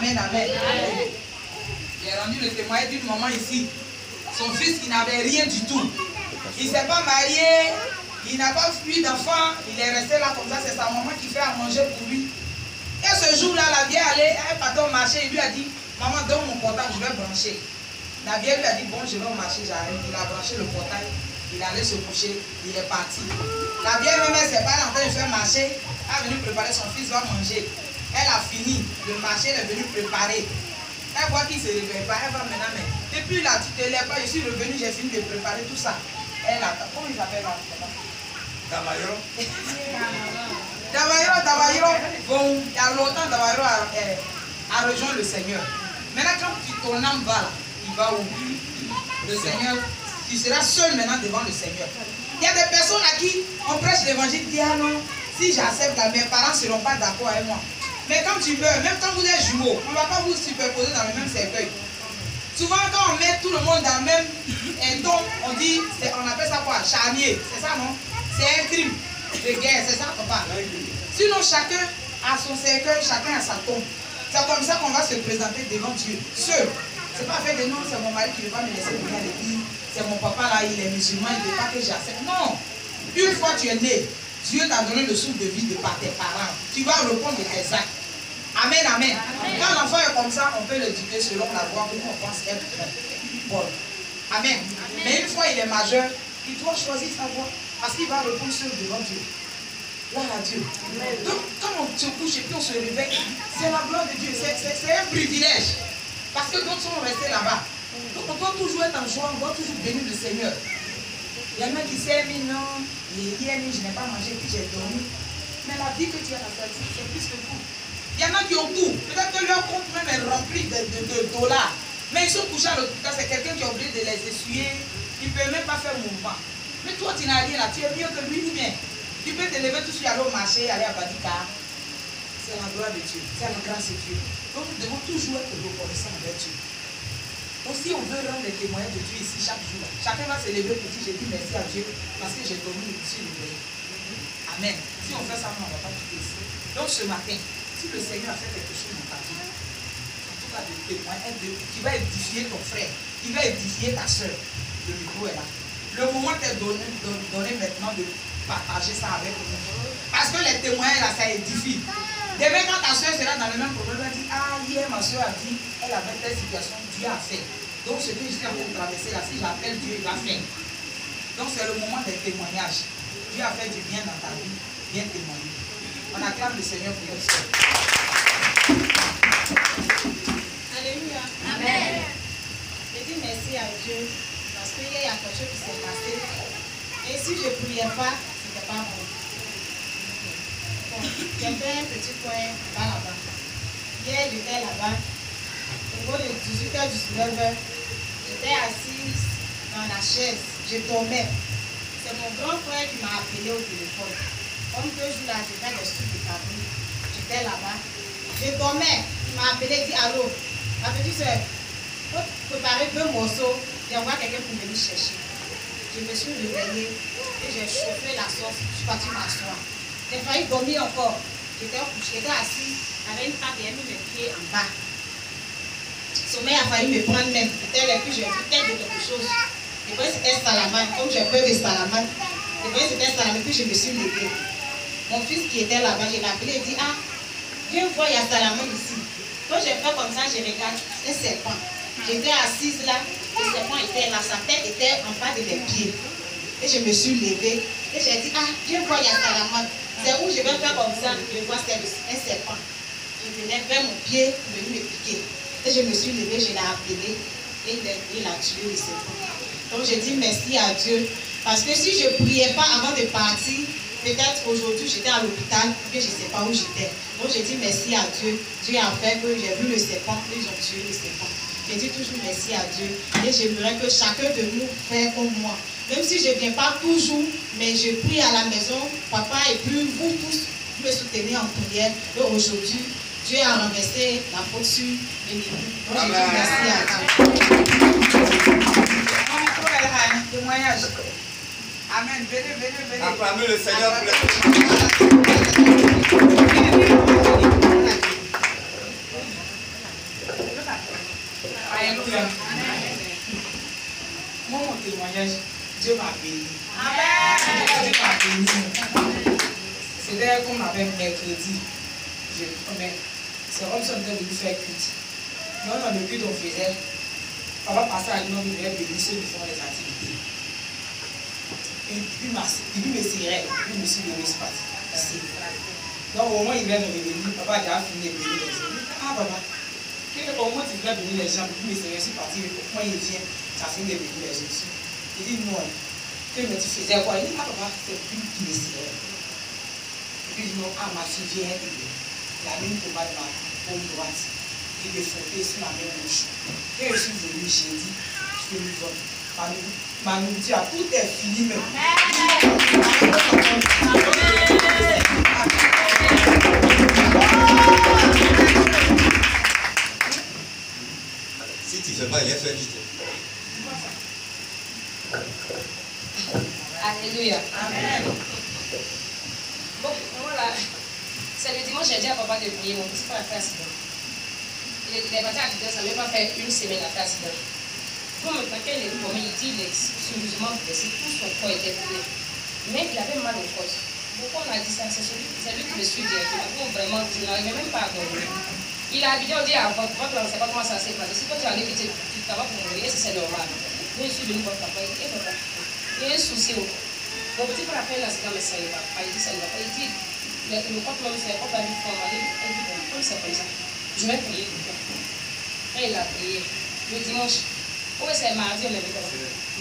Amen, amen. J'ai rendu le témoignage d'une maman ici. Son fils qui n'avait rien du tout. Il ne s'est pas marié, il n'a pas eu d'enfant, il est resté là comme ça, c'est sa maman qui fait à manger pour lui. Et ce jour-là, la vieille allait, elle partait au marché, il lui a dit, maman, donne mon portable, je vais brancher. La vieille lui a dit, bon, je vais au marché, j'arrive. Il a branché le portail, il allait se coucher, il est parti. La vieille même, elle s'est pas en train de faire marcher, elle est venue préparer, son fils va manger. Elle a fini, le marché, elle est venue préparer. Elle voit qu'il ne se réveille pas, elle va maintenant, mais depuis là, tu ne te lèves pas, je suis revenu, j'ai fini de préparer tout ça. Elle attend, comment il s'appelle là? Damayro. Damayro, bon, il y a longtemps, Damayro a rejoint le Seigneur. Maintenant, quand ton âme va là, il va où? Le Seigneur, tu seras seul maintenant devant le Seigneur. Il y a des personnes à qui on prêche l'évangile, dit ah non, si j'accepte, mes parents ne seront pas d'accord avec moi. Mais quand tu meurs, même quand vous êtes jumeaux, on ne va pas vous superposer dans le même cercueil. Souvent, quand on met tout le monde dans le même tombe, on dit, on appelle ça quoi? Charnier, c'est ça non? C'est un crime de guerre, c'est ça papa? Sinon, chacun a son cercueil, chacun a sa tombe. C'est comme ça qu'on va se présenter devant Dieu, seul. C'est pas fait de non, c'est mon mari qui ne veut pas me laisser venir à l'église, c'est mon papa là, il est musulman, il ne veut pas que j'accepte. Non! Une fois tu es né, Dieu t'a donné le souffle de vie de par tes parents. Tu vas répondre de tes actes. Amen, amen. Quand l'enfant est comme ça, on peut l'éduquer selon la voie que nous on pense être bonne. Amen. Mais une fois il est majeur, il doit choisir sa voie parce qu'il va répondre seul devant Dieu. Gloire à Dieu. Donc quand on se couche et puis on se réveille, c'est la gloire de Dieu. C'est un privilège. Parce que d'autres sont restés là-bas. Donc on doit toujours être en joie, on doit toujours bénir le Seigneur. Il y en a qui s'est mis, non, hier je n'ai pas mangé, puis j'ai dormi. Mais la vie que tu as dans ta vie, c'est plus que tout. Il y en a qui ont tout. Peut-être que leur compte même est rempli de dollars. Mais ils sont couchés à l'hôpital, c'est quelqu'un qui a oublié de les essuyer. Il ne peut même pas faire mouvement. Mais toi, tu n'as rien là, tu es mieux que lui ou bien. Tu peux te lever tout de suite, aller au marché, aller à Badika. C'est la gloire de Dieu, c'est la grâce de Dieu. Donc nous devons toujours être reconnaissants envers Dieu. Donc si on veut rendre des témoignages de Dieu ici chaque jour, chacun va se lever pour dire, j'ai dit merci à Dieu parce que j'ai dormi et je suis levé. Amen. Si on fait ça, on ne va pas quitter ici. Donc ce matin, si le Seigneur a fait quelque chose dans ta vie, en tout cas de témoin, qui va édifier ton frère, qui va édifier ta soeur, le micro est là. Le moment t'est donné maintenant de partager ça avec nous. Parce que les témoins là, ça édifie. Demain, quand ta soeur sera dans le même problème, elle dit, ah, hier ma soeur a dit, elle avait telle situation, Dieu a fait. Donc ce que je suis en train de traverser là, si j'appelle Dieu, il va faire. Donc c'est le moment des témoignages. Dieu a fait du bien dans ta vie, bien témoigner. On acclame le Seigneur pour notre soeur. Alléluia. Amen. Je dis merci à Dieu parce qu'il y a quelque chose qui s'est passé. Et si je ne priais pas, ce n'était pas bon. Bon, j'ai fait un petit coin là-bas. Hier, j'étais là-bas. Au niveau de 18h, 19h, j'étais assise dans la chaise. Je dormais. C'est mon grand frère qui m'a appelé au téléphone. Comme 2 jours là, j'ai fait des trucs de cabine. J'étais là-bas. Je dormais. Il m'a appelé et dit allô. Ma petite soeur, il faut préparer 2 morceaux. J'envoie quelqu'un pour venir chercher. Je me suis réveillée et j'ai chauffé la sauce. Je suis partie m'asseoir. J'ai failli dormir encore. J'étais assise avec une table et j'ai mis mes pieds en bas. Sommeil a failli me prendre même. Peut-être que j'ai vu peut-être quelque chose. Je croyais que c'était Salamane. Comme j'ai peur de Salamane, je croyais que c'était Salamane. Puis je me suis levée. Mon fils qui était là-bas, je l'ai appelé et dit ah, viens voir, il y a Salamane ici. Quand j'ai fait comme ça, je regarde un serpent. J'étais assise là, le serpent était là, sa tête était en bas de mes pieds. Et je me suis levée et j'ai dit ah, viens voir, il y a Salamane. C'est où je vais faire comme ça, je vois c'est un serpent. Il venait vers mon pied, il venait me piquer. Et je me suis levée, je l'ai appelé et il a tué le serpent. Donc je dis merci à Dieu. Parce que si je ne priais pas avant de partir, peut-être aujourd'hui j'étais à l'hôpital, mais je ne sais pas où j'étais. Donc je dis merci à Dieu. Dieu a fait que j'ai vu le serpent, ils ont tué le serpent. Je dis toujours merci à Dieu. Et j'aimerais que chacun de nous fasse comme moi. Même si je ne viens pas toujours, mais je prie à la maison, papa et puis vous tous, vous me soutenez en prière. Et aujourd'hui, Dieu a renversé la faute sur l'ennemi. Donc je dis merci à Dieu. Témoignage. Amen. Venez. Acclamez le Seigneur pour les Alléluia. Moi, mon témoignage, Dieu m'a béni. Dieu m'a béni. C'était comme on avait mercredi. C'est comme si on était venu faire culte. Non, dans le culte, on faisait. Papa passait à l'union, il venait bénir ceux qui font les activités. Et puis, il me serrait. Puis, je me suis donné ce parti. Donc, au moins, il vient me bénir. Papa a déjà fini de bénir les gens. Ah, papa. Au moins, tu viens bénir les gens. Puis, je me suis parti. Pourquoi il vient? Tu as fini de bénir les gens. Il dit non. Que mais tu faisais quoi? Il dit, ah, papa, c'est plus qui me serrait. Et puis, il dit non, ah, ma fille vient t'aider. Il a mis une tomate dans la paume droite. Et des frotter sur la main gauche. Quand je suis venu, j'ai dit, je vais lui donner. Ma nourriture, tout est fini même. Si tu ne fais pas, il est fait vite. Alléluia. Amen. Bon, voilà. C'est le dimanche, j'ai dit à papa de prier. Mon petit frère a fait accident. Il est parti à accident, ça ne veut pas faire une semaine à faire accident. Quand quand il est venu, il dit qu'il est sérieusement blessé, tout son corps était brûlé. Mais il avait mal aux côtes. Pourquoi on a dit ça? C'est lui qui me suit directement. Pour vraiment, je n'arrivais même pas à dormir. Il a habité, on dit à votre on ne sait pas comment ça s'est passé. Si toi tu allais quitter, tu t'en vas pour mourir, c'est normal. Donc je suis venu voir papa, il dit, papa, il y a un souci. Mon petit frère a fait l'accident, mais ça ne va pas. Il dit, ça ne va pas. Il dit, le corps même, c'est pas la vie formale. Il dit, bon, comme c'est comme ça, je vais prier pour toi. Et il a prié. Le dimanche, oui, c'est mardi, on est venu.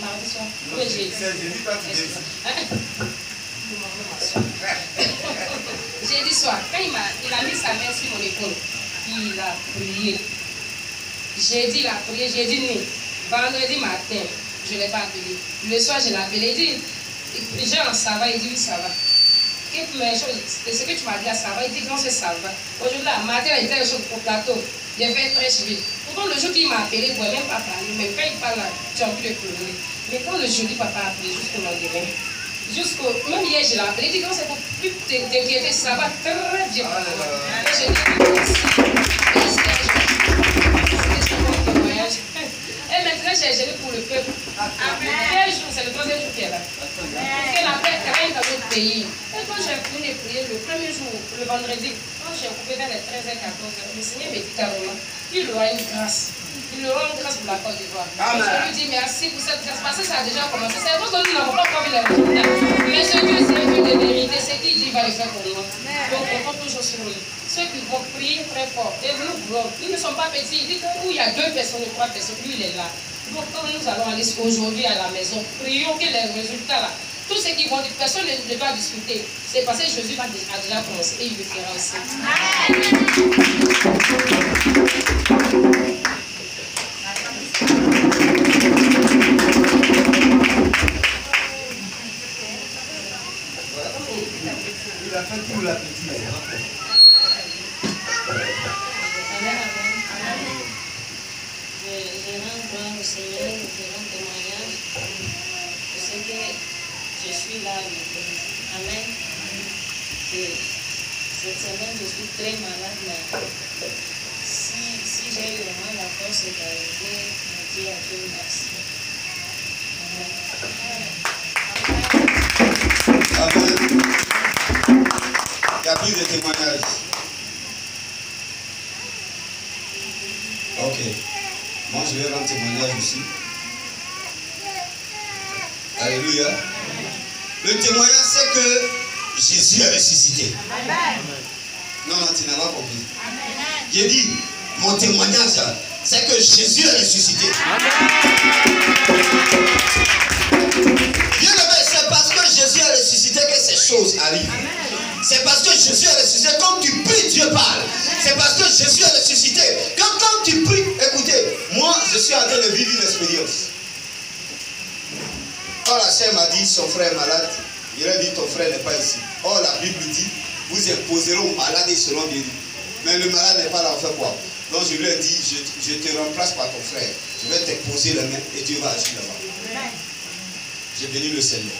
Mardi soir. Oui, j'ai dit. C'est jeudi, pas tu dis. J'ai dit soir, quand il a mis sa main sur mon épaule, il a prié. J'ai dit, il a prié, j'ai dit non. Vendredi matin, je ne l'ai pas appelé. Le soir, je l'ai appelé. Il dit, Jean, ça va? Il dit, oui, ça va. Ce que tu m'as dit, ça va? Il dit, non, c'est ça va. Aujourd'hui, matin, il était au plateau. J'ai fait très civil. Pourtant, le jour qu'il m'a appelé, il ne pouvait même pas parler. Mais quand il parle, tu as envie de pleurer. Mais quand le jeudi, papa a appelé jusqu'au lendemain, même hier, je l'ai appelé. Il dit, non, c'est pour plus t'inquiéter, ça va très bien. Et je dis, merci. Et maintenant, j'ai géré pour le peuple. Quel jour, c'est le troisième jour qui est là. Que la paix règne dans notre pays. Et quand j'ai fini de prier, le premier jour, le vendredi, quand j'ai coupé vers les 13h, 14h, le Seigneur me dit carrément qu'il aura une grâce. Il aura une grâce pour la Côte d'Ivoire. Je lui dis merci pour cette grâce parce que ça a déjà commencé. C'est vrai que nous n'avons pas encore vu les résultats. Mais ce que c'est vu de vérité, c'est qu'il dit qu'il va le faire pour nous. Donc on compte toujours sur lui. Ceux qui vont prier très fort. Et nous ne sommes pas petits. Il dit que où il y a 2 personnes ou 3 personnes, lui il est là. Donc quand nous allons aller aujourd'hui à la maison, prions que les résultats là, tous ceux qui vont dire, personne ne doit discuter. C'est parce que Jésus a déjà commencé et il le fera aussi. Il a fait tout l'appétit. Je rends gloire au Seigneur, je rends témoignage. Je sais que je suis là avec vous. Amen. Cette semaine, je suis très malade, mais si j'ai eu vraiment la force d'arriver, je dis à Dieu merci. Amen. Il y a plus de témoignages. Ok. Moi, je vais rendre témoignage aussi. Alléluia. Le témoignage, c'est que Jésus est ressuscité. Non, tu n'as pas compris. J'ai dit, mon témoignage, c'est que Jésus est ressuscité. Bien aimé, c'est parce que Jésus est ressuscité que ces choses arrivent. C'est parce que Jésus est ressuscité. Quand tu pries, Dieu parle. C'est parce que Jésus est ressuscité. Quand tu pries, écoutez, moi, je suis en train de vivre une expérience. Quand la sœur m'a dit, son frère est malade, il a dit, ton frère n'est pas ici. Or, la Bible dit, vous imposerez aux malades et seront guéris. Mais le malade n'est pas là, on fait quoi? Donc, je lui ai dit, je te remplace par ton frère. Je vais te poser la main et Dieu va agir là-bas. J'ai béni le Seigneur.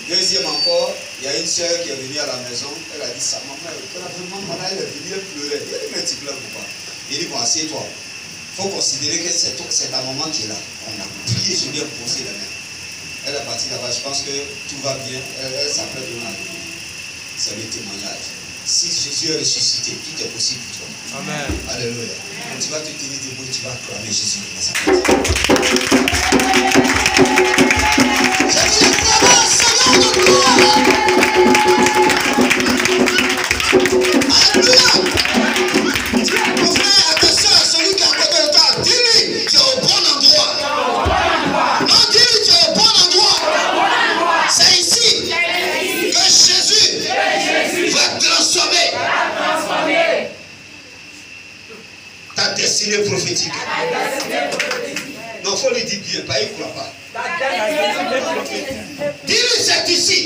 Deuxième encore, il y a une soeur qui est venue à la maison. Elle a dit, sa maman, elle est vraiment malade, elle est venue, elle pleurait. Il a dit, mais tu pleures pourquoi? Il dit, bon, assieds-toi. faut considérer que c'est ta maman qui est là. On a prié, je lui ai posé la main. Elle est partie là-bas, je pense que tout va bien. Elle s'apprête à arriver. C'est le témoignage. Si Jésus est ressuscité, tout est possible pour toi. Amen. Alléluia. Tu vas te tenir debout et tu vas acclamer Jésus de Nazareth. J'ai dit, acclamez Seigneur de gloire. Alléluia. Mon frère, attention à celui qui est à côté de toi. Dis-lui, tu es au bon endroit. Non, dis-lui, tu es au bon endroit. C'est ici que Jésus va transformer ta destinée prophétique. Non, il faut lui dire bien, pas il ne croit pas. Dis-lui, c'est ici.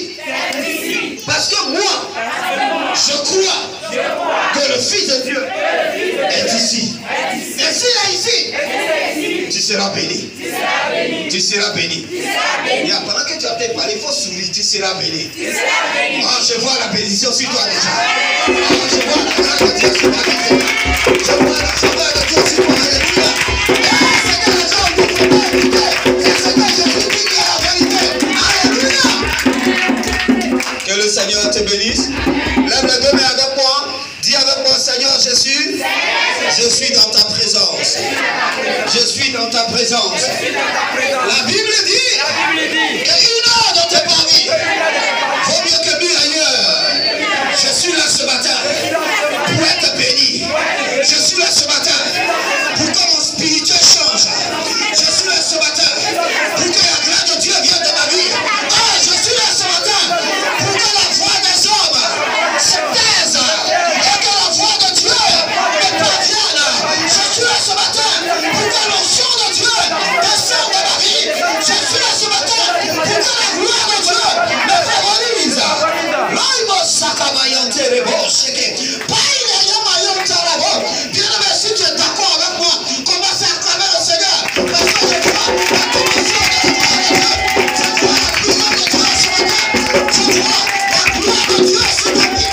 Parce que moi, je crois que le Fils de Dieu est ici. Et s'il est ici, tu seras béni. Tu seras béni. Et pendant que tu as peut-être parlé, il faut sourire, tu seras béni. Oh, je vois la bénédiction sur toi déjà. Oh, je vois la grâce de Dieu sur ta vie. Je vois la faveur de Dieu sur toi. Alléluia. C'est que les gens ne font pas écouter. C'est ce que Jésus dit qui est la vérité. Alléluia. Que le Seigneur te bénisse. Lève les deux mains avec moi. Dis avec moi, Seigneur Jésus, je suis dans ta présence. Je suis dans ta présence. La Bible dit qu'une heure dans tes paris vaut mieux que 1000 ailleurs. Je suis là ce matin pour être béni. Je suis là ce matin pour que mon spirituel change. Je suis là ce matin pour que la grâce de Dieu vienne de ma vie. Ah, je suis là ce matin pour que la voix des hommes se taise. Je suis là ce matin pour que l'onction de Dieu descende de ma vie. Je suis là ce matin pour que la gloire de Dieu me favorise. Bien aimé, si tu es d'accord avec moi, commence à acclamer le Seigneur. Parce que je vois la commission de la gloire de Dieu. Je vois la gloire de Dieu ce matin. Je vois la gloire de Dieu ce matin.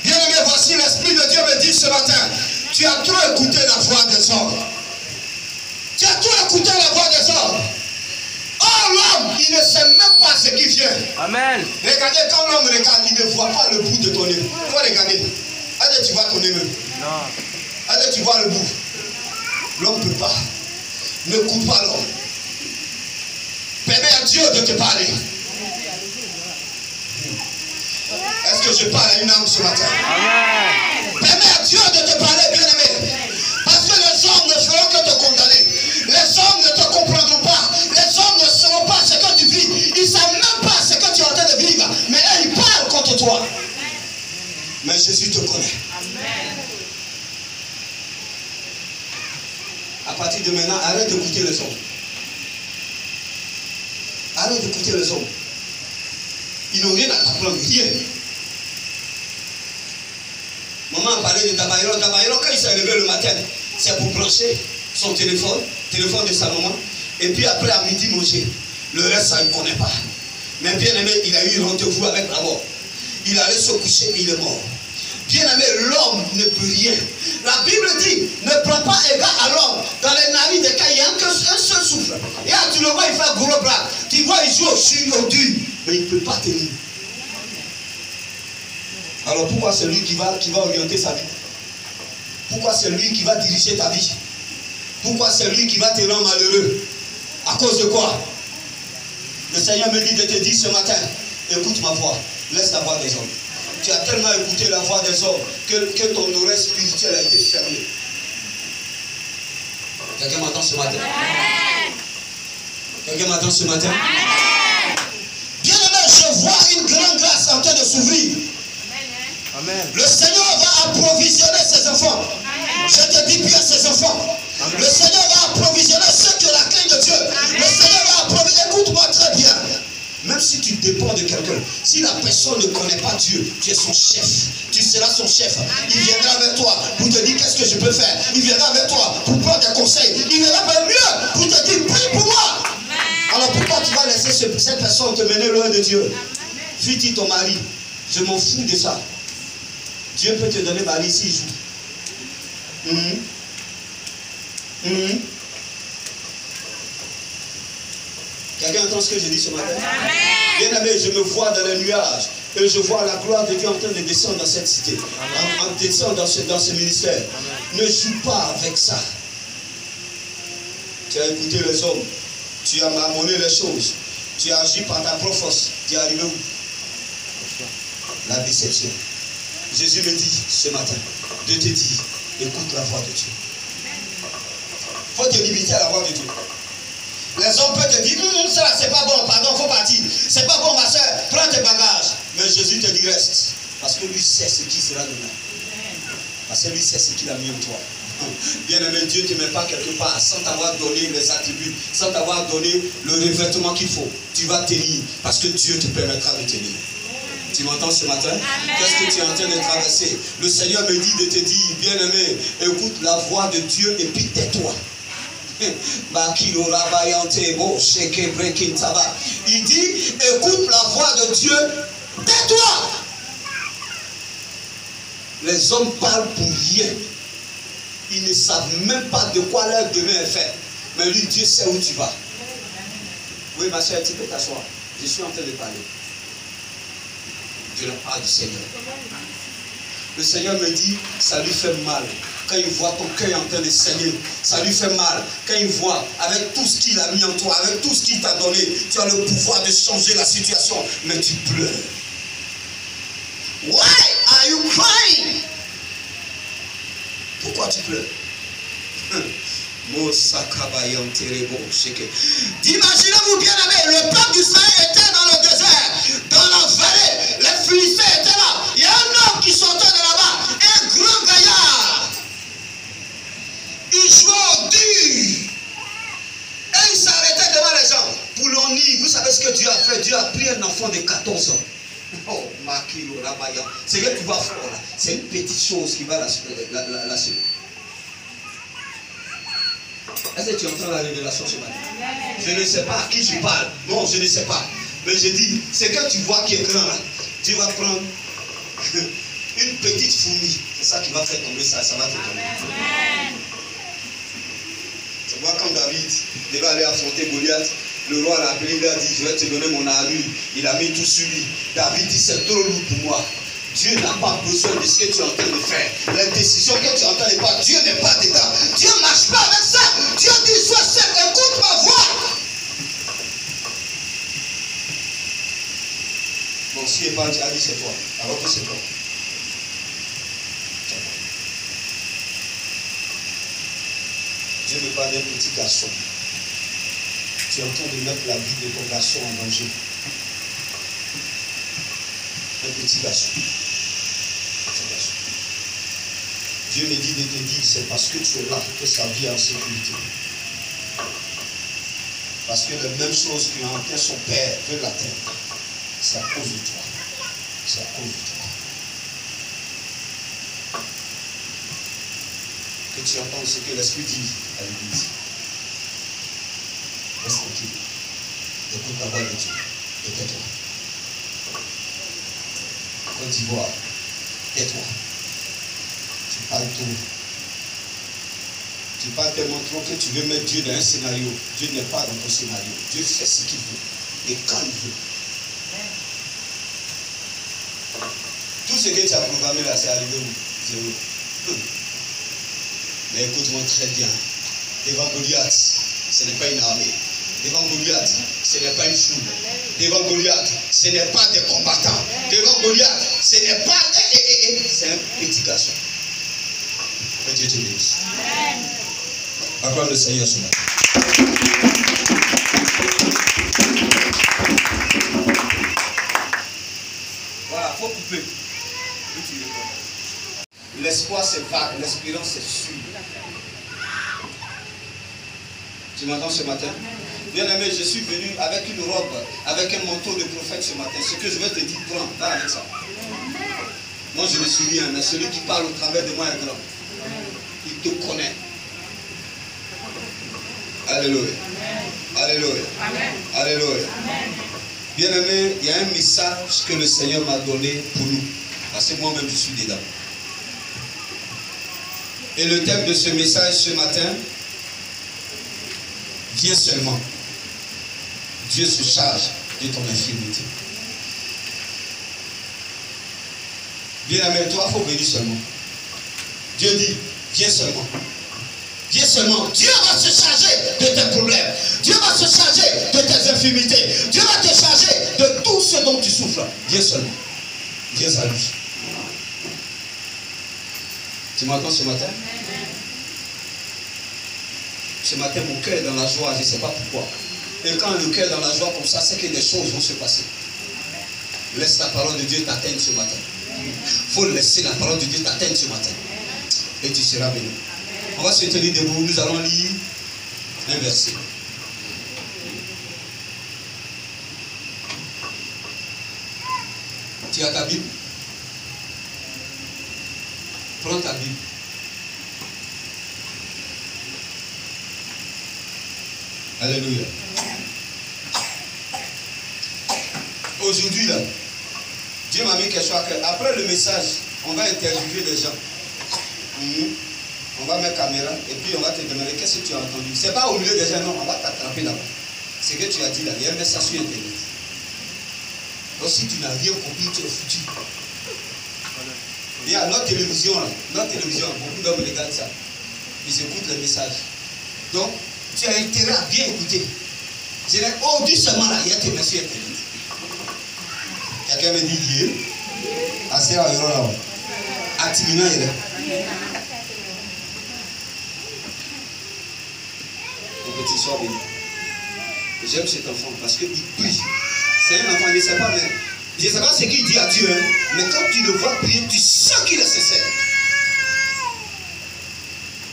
Bien-aimé, voici l'Esprit de Dieu me dit ce matin, tu as trop écouté la voix des hommes. Tu as trop écouté la voix des hommes. Or, l'homme, il ne sait même pas ce qui vient. Amen. Regardez, quand l'homme regarde, il ne voit pas le bout de ton nez. Tu vas regarder. Allez, tu vois ton nez même. Non. Allez, tu vois le bout. L'homme ne peut pas. N'écoute pas l'homme. Permets à Dieu de te parler. Est-ce que je parle à une âme ce matin? Amen. Permets à Dieu de te parler, bien-aimé. Parce que les hommes ne feront que te condamner. Les hommes ne te comprendront pas. Les hommes ne sauront pas ce que tu vis. Ils ne savent même pas ce que tu es en train de vivre. Mais là, ils parlent contre toi. Mais Jésus te connaît. Amen. À partir de maintenant, arrête d'écouter les hommes. Arrête d'écouter les hommes. Ils n'ont rien à t'apprendre, rien. Maman a parlé de Tabayron. Tabayron, quand il s'est levé le matin, c'est pour brancher son téléphone de sa maman. Et puis après, à midi, manger. Le reste, ça, il ne connaît pas. Mais bien aimé, il a eu rendez-vous avec la mort. Il allait se coucher et il est mort. Bien aimé, l'homme ne peut rien. La Bible dit, ne prends pas égard à l'homme. Dans les narines des cas, il n'y a qu'un seul souffle. Et là, tu le vois, il fait un gros bras. Tu vois, il joue au dur. Mais il ne peut pas tenir. Alors pourquoi c'est lui qui va orienter sa vie? Pourquoi c'est lui qui va diriger ta vie? Pourquoi c'est lui qui va te rendre malheureux? À cause de quoi? Le Seigneur me dit de te dire ce matin, écoute ma voix, laisse la voix des hommes. Tu as tellement écouté la voix des hommes que ton oreille spirituelle a été fermée. Quelqu'un m'entend ce matin? Quelqu'un m'entend ce matin? Bien aimé, je vois une grande grâce en train de s'ouvrir. Amen. Le Seigneur va approvisionner ses enfants. Je te dis bien ses enfants. Amen. Le Seigneur va approvisionner ceux qui ont la crainte de Dieu. Le Seigneur va approvisionner. Écoute-moi très bien. Même si tu dépends de quelqu'un, si la personne ne connaît pas Dieu, tu es son chef. Tu seras son chef. Il viendra vers toi pour te dire qu'est-ce que je peux faire. Il viendra vers toi pour prendre des conseils. Il viendra vers mieux pour te dire prie pour moi. sans te mener loin de Dieu. Fuis ton mari. Je m'en fous de ça. Dieu peut te donner mari s'il joue. Quelqu'un entend ce que je dis ce matin? Bien aimé, je me vois dans les nuages. Et je vois la gloire de Dieu en train de descendre dans cette cité. En descendant dans ce ministère. Ne joue pas avec ça. Tu as écouté les hommes. Tu as marmonné les choses. Tu as agi par ta propre force. Tu es arrivé où? La déception. Jésus me dit ce matin de te dire, écoute la voix de Dieu. Il faut te limiter à la voix de Dieu. Les hommes peuvent te dire, ça c'est pas bon, pardon, il faut partir. C'est pas bon ma soeur, prends tes bagages. Mais Jésus te dit reste. Parce que lui sait ce qui sera demain. Parce que lui sait ce qu'il a mis en toi. Bien-aimé, Dieu ne te met pas quelque part sans t'avoir donné les attributs, sans t'avoir donné le revêtement qu'il faut. Tu vas tenir parce que Dieu te permettra de tenir. Tu m'entends ce matin? Qu'est-ce que tu es en train de traverser? Le Seigneur me dit de te dire, bien-aimé, écoute la voix de Dieu et puis tais-toi. Il dit, écoute la voix de Dieu, tais-toi. Les hommes parlent pour rien. Ils ne savent même pas de quoi leur demain est fait. Mais lui, Dieu sait où tu vas. Oui, ma soeur, tu peux t'asseoir. Je suis en train de parler. De la part du Seigneur. Le Seigneur me dit, ça lui fait mal. Quand il voit ton cœur en train de saigner, ça lui fait mal. Quand il voit, avec tout ce qu'il a mis en toi, avec tout ce qu'il t'a donné, tu as le pouvoir de changer la situation. Mais tu pleures. Why are you crying? Pourquoi tu pleures? Imaginez-vous bien aimé, le peuple d'Israël était dans le désert, dans la vallée, les Philistins étaient là. Il y a un homme qui sortait de là-bas, un grand gaillard. Il jouait au dur. Et il s'arrêtait devant les gens. Pour l'ennui, vous savez ce que Dieu a fait? Dieu a pris un enfant de 14 ans. Oh, Makilo, Rabaya. C'est que tu vas faire là. C'est une petite chose qui va la suivre. Est-ce que tu entends la révélation ce matin? Je ne sais pas à qui je parle. Non, je ne sais pas. Mais je dis, c'est que tu vois qui est grand là. Tu vas prendre une petite fourmi. C'est ça qui va faire tomber ça. Ça va te tomber. Tu vois quand David devait aller affronter Goliath. Le roi l'a appelé, il a dit, je vais te donner mon armure. Il a mis tout sur lui. David dit, c'est trop lourd pour moi. Dieu n'a pas besoin de ce que tu es en train de faire. Les décisions que tu es en train de prendre, Dieu n'est pas dedans. Dieu ne marche pas avec ça. Dieu dit, sois seul, écoute ma voix. Bon, si il n'est pas dit, c'est toi. Alors que c'est toi. Dieu me parle d'un petit garçon. Tu es en train de mettre la vie de ton garçon en danger. Un petit garçon. Dieu me dit de te dire, c'est parce que tu es là que sa vie est en sécurité. Parce que les mêmes choses qui ont hanté son père veulent l'atteindre. C'est à cause de toi. C'est à cause de toi. Que tu entends ce que l'Esprit dit à l'Église. Reste tranquille. Écoute la voix de Dieu. Et tais-toi. Côte d'Ivoire, tais-toi. Tu parles trop. Tu parles tellement trop que tu veux mettre Dieu dans un scénario. Dieu n'est pas dans ton scénario. Dieu fait ce qu'il veut. Et quand il veut. Tout ce que tu as programmé là, c'est arrivé où? Zéro. Mais écoute-moi très bien. Devant Goliath, ce n'est pas une armée. Devant Goliath, ce n'est pas une foule. Devant Goliath, ce n'est pas des combattants. Devant Goliath, ce n'est pas... C'est un petit garçon. Que Dieu te bénisse. Acclame le Seigneur ce matin. Voilà, il faut couper. L'espoir c'est vague, l'espérance c'est sûr. Tu m'entends ce matin? Bien aimé, je suis venu avec une robe, avec un manteau de prophète ce matin. Ce que je vais te dire, prends, va avec ça. Moi je ne suis rien, mais celui qui parle au travers de moi est grand. Il te connaît. Alléluia. Alléluia. Alléluia. Bien-aimé, il y a un message que le Seigneur m'a donné pour nous. Parce que moi-même, je suis dedans. Et le thème de ce message ce matin, viens seulement. Dieu se charge de ton infirmité. Bien-aimé, toi, il faut venir seulement. Dieu dit, viens seulement. Viens seulement. Dieu va se charger de tes problèmes. Dieu va se charger de tes infirmités. Dieu va te charger de tout ce dont tu souffres. Viens seulement. Viens à lui. Tu m'entends ce matin? Ce matin, mon cœur est dans la joie. Je ne sais pas pourquoi. Et quand le cœur est dans la joie comme ça, c'est que des choses vont se passer. Laisse la parole de Dieu t'atteindre ce matin. Il faut laisser la parole de Dieu t'atteindre ce matin. Et tu seras béni. On va se tenir debout. Nous allons lire un verset. Tu as ta Bible? Prends ta Bible. Alléluia. Aujourd'hui, là, Dieu m'a mis quelque chose à cœur. Après le message, on va interviewer des gens. On va mettre caméra et puis on va te demander qu'est-ce que tu as entendu. C'est pas au milieu des gens, non, on va t'attraper là-bas. Ce que tu as dit là, il y a un message sur Internet. Donc si tu n'as rien compris, tu es foutu. Il y a notre télévision là, beaucoup d'hommes regardent ça. Ils écoutent le message. Donc, tu as intérêt à bien écouter. Je dis, oh, dis seulement là, il y a tes messages sur Internet. Quelqu'un me dit, il est assez à là. Activement, il est. Mon petit soir béni. J'aime cet enfant parce qu'il prie. C'est un enfant, je ne sais pas, mais je ne sais pas ce qu'il dit à Dieu, hein, mais quand tu le vois prier, tu sens qu'il est sincère.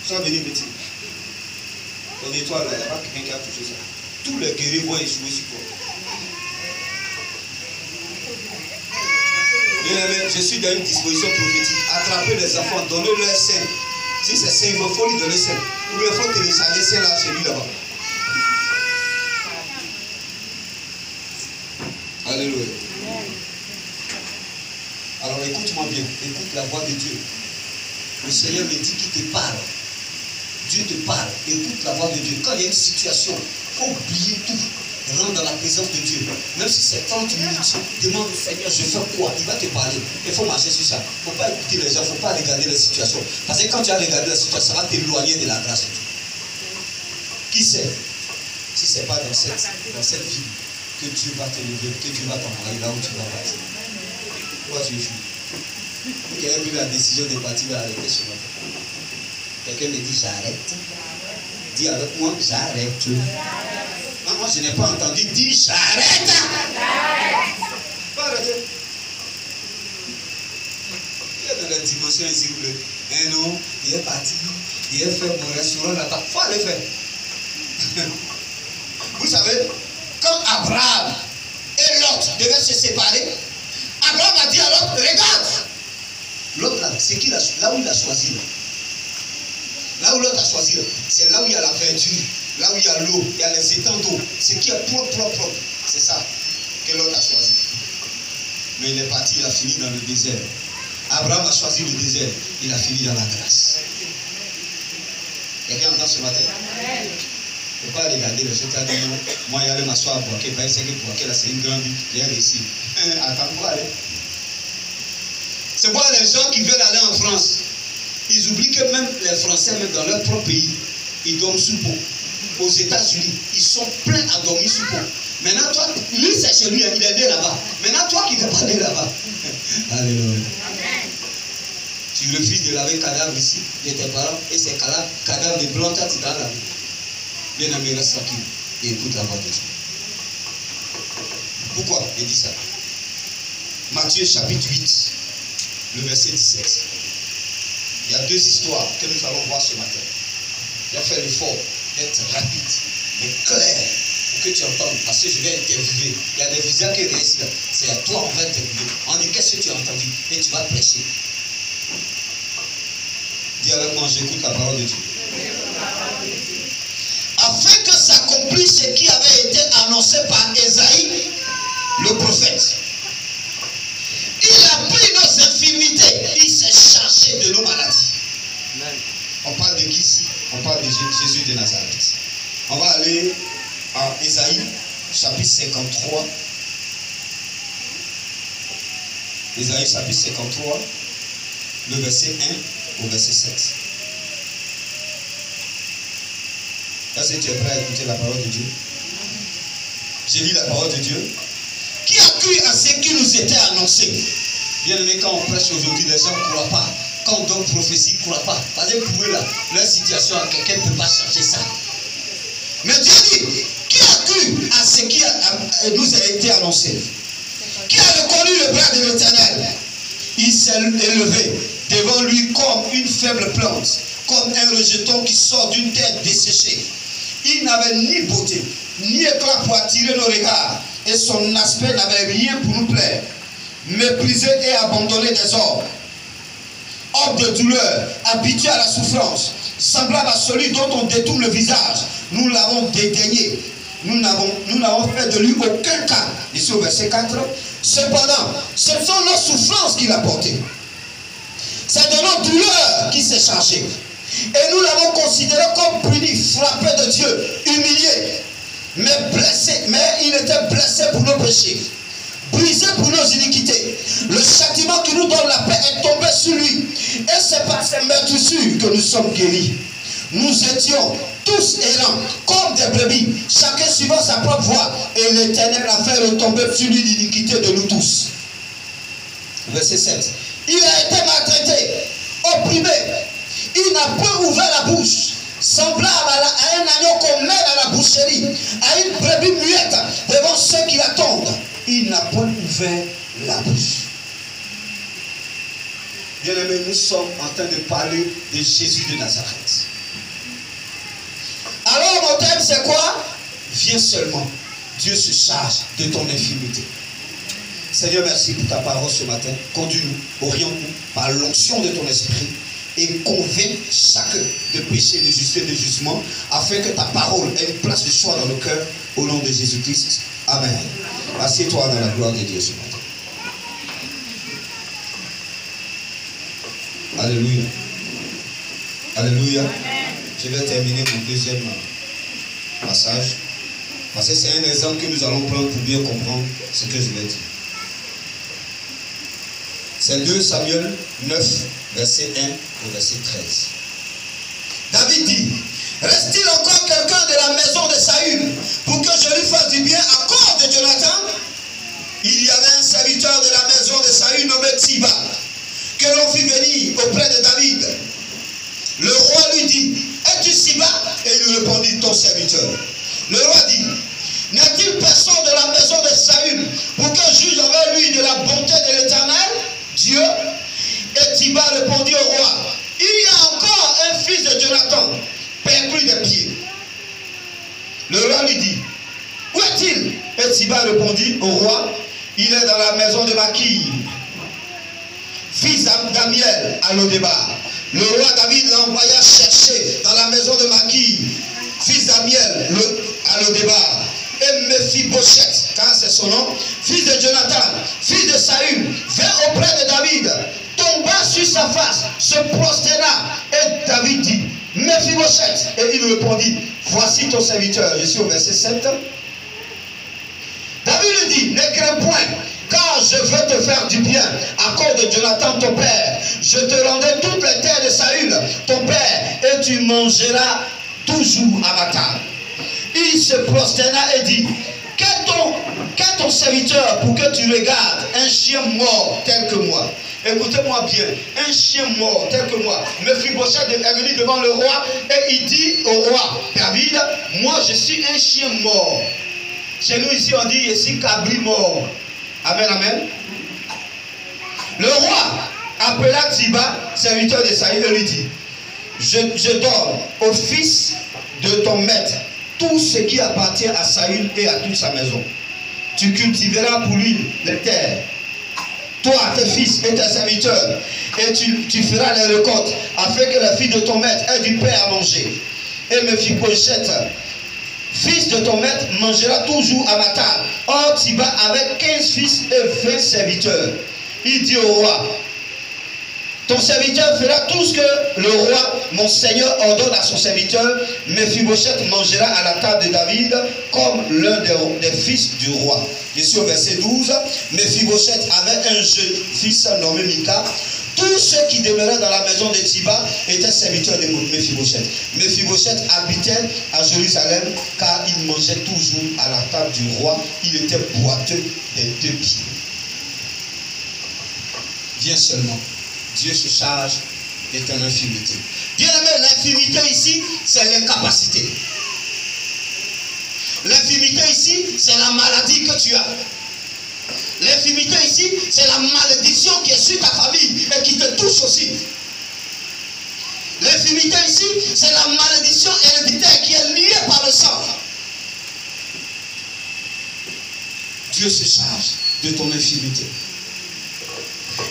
Sois béni, petit. Ton étoile, il n'y a pas quelqu'un qui a touché ça. Tous les guerriers vont échouer sur toi. Je suis dans une disposition prophétique. Attrapez les enfants, donnez-leur sein. Si c'est sein, il faut lui donner sein. Ou bien il faut télécharger sein là chez lui là-bas. Alléluia. Alors écoute-moi bien, écoute la voix de Dieu. Le Seigneur me dit qu'il te parle. Dieu te parle, écoute la voix de Dieu. Quand il y a une situation, il faut oublier tout. Rentre dans la présence de Dieu. Même si c'est 30 minutes, demande au Seigneur, je fais quoi? Il va te parler. Il faut marcher sur ça. Il ne faut pas écouter les gens, il ne faut pas regarder les situations. Parce que quand tu as regardé la situation, ça va t'éloigner de la grâce de Dieu. Qui sait? Si ce n'est pas dans cette vie que Dieu va te lever, que Dieu va t'envoyer là où tu vas partir. Pourquoi tu es fou? Qui a pris la décision de partir vers arrêter ce matin? Quelqu'un me dit j'arrête. Dis avec moi, j'arrête. Non, moi je n'ai pas entendu dire j'arrête. Pas arrêter. Il y a dans la dimension invisible. Un non, il est parti. Il a fait mon restaurant là-bas. Il faut aller faire. Vous savez, quand Abraham et Lot devaient se séparer, Abraham a dit à Lot, regarde. Lot là, c'est qui là où il a choisi là. Là où l'autre a choisi, c'est là où il y a la verdure, là où il y a l'eau, il y a les étangs d'eau. Ce qui est propre. C'est ça que l'autre a choisi. Mais il est parti, il a fini dans le désert. Abraham a choisi le désert, il a fini dans la grâce. Quelqu'un entend ce matin? Il ne faut pas regarder le chef, moi, il allait m'asseoir à Boaké, parce que Boaké, là, c'est une grande ville, j'ai réussi. Attends, pour aller. C'est pourquoi les gens qui veulent aller en France, ils oublient que même les Français, même dans leur propre pays, ils dorment sous pont. Aux États-Unis, ils sont pleins à dormir sous pont. Maintenant, toi, lui, c'est chez lui, il est né là-bas. Maintenant, toi qui ne veux pas aller là-bas. Alléluia. Tu refuses de laver le cadavre ici, de tes parents, et ces cadavres de blanc, tu dans la vie. Bien aimé, reste tranquille et écoute la voix de Dieu. Pourquoi il dit ça? Matthieu chapitre 8, le verset 17. Il y a deux histoires que nous allons voir ce matin. J'ai fait l'effort d'être rapide, mais clair, pour que tu entendes, parce que je vais interviewer. Il y a des visages qui restent là. C'est à toi on va interviewer. On dit qu'est-ce que tu as entendu et tu vas prêcher. Dis avec moi, j'écoute la parole de Dieu. Afin que s'accomplisse ce qui avait été annoncé par Ésaïe, On parle de Jésus de Nazareth. On va aller en Ésaïe, chapitre 53. Ésaïe, chapitre 53, le verset 1 au verset 7. Est-ce que tu es prêt à écouter la parole de Dieu? J'ai lu la parole de Dieu. Qui a cru à ce qui nous était annoncé? Bien aimé, quand on prêche aujourd'hui, les gens ne croient pas. Quand on donne prophétie, ils ne croient pas. Parce que pour eux, leur situation, quelqu'un ne peut pas changer ça. Mais Dieu dit, qui a cru à ce qui nous a été annoncé? Qui a reconnu le bras de l'Éternel? Il s'est élevé devant lui comme une faible plante, comme un rejeton qui sort d'une terre desséchée. Il n'avait ni beauté, ni éclat pour attirer nos regards, et son aspect n'avait rien pour nous plaire. Méprisé et abandonné des hommes, homme de douleur, habitué à la souffrance, semblable à celui dont on détourne le visage, nous l'avons dédaigné. Nous n'avons fait de lui aucun cas. Ici au verset 4. Cependant, ce sont nos souffrances qu'il a portées. C'est de nos douleurs qu'il s'est chargé. Et nous l'avons considéré comme puni, frappé de Dieu, humilié, mais blessé. Mais il était blessé pour nos péchés, brisé pour nos iniquités. Le châtiment qui nous donne la paix est tombé sur lui. Et c'est par ses meurtrissures que nous sommes guéris. Nous étions tous errants, comme des brebis, chacun suivant sa propre voie. Et l'Éternel a fait retomber sur lui l'iniquité de nous tous. Verset 7. Il a été maltraité, opprimé. Il n'a pas ouvert la bouche. Semblable à un agneau qu'on mène à la boucherie, à une brebis muette devant ceux qui l'attendent. Il n'a pas ouvert la bouche. Bien aimés, nous sommes en train de parler de Jésus de Nazareth. Alors mon thème c'est quoi? Viens seulement. Dieu se charge de ton infimité. Seigneur, merci pour ta parole ce matin. Conduis-nous, oriente-nous par l'onction de ton esprit et convainc chacun de péché, de justice et de jugement, afin que ta parole ait une place de choix dans le cœur, au nom de Jésus-Christ. Amen. Assieds-toi dans la gloire de Dieu ce matin. Alléluia. Alléluia. Je vais terminer mon deuxième passage. Parce que c'est un exemple que nous allons prendre pour bien comprendre ce que je vais dire. C'est 2 Samuel 9, verset 1 au verset 13. David dit, reste-t-il encore quelqu'un de la maison de Saül pour que je lui fasse du bien à cause de Jonathan? Il y avait un serviteur de la maison de Saül nommé Tsiba, que l'on fit venir auprès de David. Le roi lui dit, es-tu Tsiba? Et il lui répondit, ton serviteur. Le roi dit, n'y a-t-il personne de la maison de Saül pour que juge avec lui de la bonté de l'Éternel, Dieu? Et Tsiba répondit au roi, il y a encore un fils de Jonathan, perclus des pieds. Le roi lui dit, où est-il? Et Tsiba répondit au roi, il est dans la maison de Maquille, fils d'Amiel, à Lodébar. Le roi David l'envoya chercher dans la maison de Maquille, fils d'Amiel, à Lodébar. Et Mephibosheth, car c'est son nom, fils de Jonathan, fils de Saül, vint auprès de David, tomba sur sa face, se prosterna. Et David dit, Mephibosheth. Et il répondit, voici ton serviteur. Je suis au verset 7. David lui dit, ne crains point, car je veux te faire du bien à cause de Jonathan ton père. Je te rendrai toutes les terres de Saül ton père, et tu mangeras toujours à ma table. Il se prosterna et dit, qu'est ton serviteur pour que tu regardes un chien mort tel que moi? Écoutez-moi bien, un chien mort tel que moi. Mephibosheth est venu devant le roi et il dit au roi David, moi je suis un chien mort. Chez nous ici on dit, je suis cabri mort. Amen, amen. Le roi appela Tsiba, serviteur de Saül, et lui dit, je donne au fils de ton maître tout ce qui appartient à Saül et à toute sa maison. Tu cultiveras pour lui les terres, toi, tes fils et tes serviteurs, et tu feras les récoltes, afin que la fille de ton maître ait du pain à manger. Et Mephibosheth, fils de ton maître, mangera toujours à ma table. Or, Tsiba avait 15 fils et 20 serviteurs. Il dit au roi, ton serviteur fera tout ce que le roi, mon Seigneur, ordonne à son serviteur. Mephibosheth mangera à la table de David comme l'un des fils du roi. Je suis au verset 12. Mephibosheth avait un jeune fils nommé Mika. Tous ceux qui demeuraient dans la maison de Ziba étaient serviteurs de Mephibosheth. Mephibosheth habitait à Jérusalem car il mangeait toujours à la table du roi. Il était boiteux des 2 pieds. Viens seulement. Dieu se charge de ton infimité. Bien-aimé, l'infimité ici, c'est l'incapacité. L'infimité ici, c'est la maladie que tu as. L'infimité ici, c'est la malédiction qui est sur ta famille et qui te touche aussi. L'infimité ici, c'est la malédiction héréditaire qui est liée par le sang. Dieu se charge de ton infimité.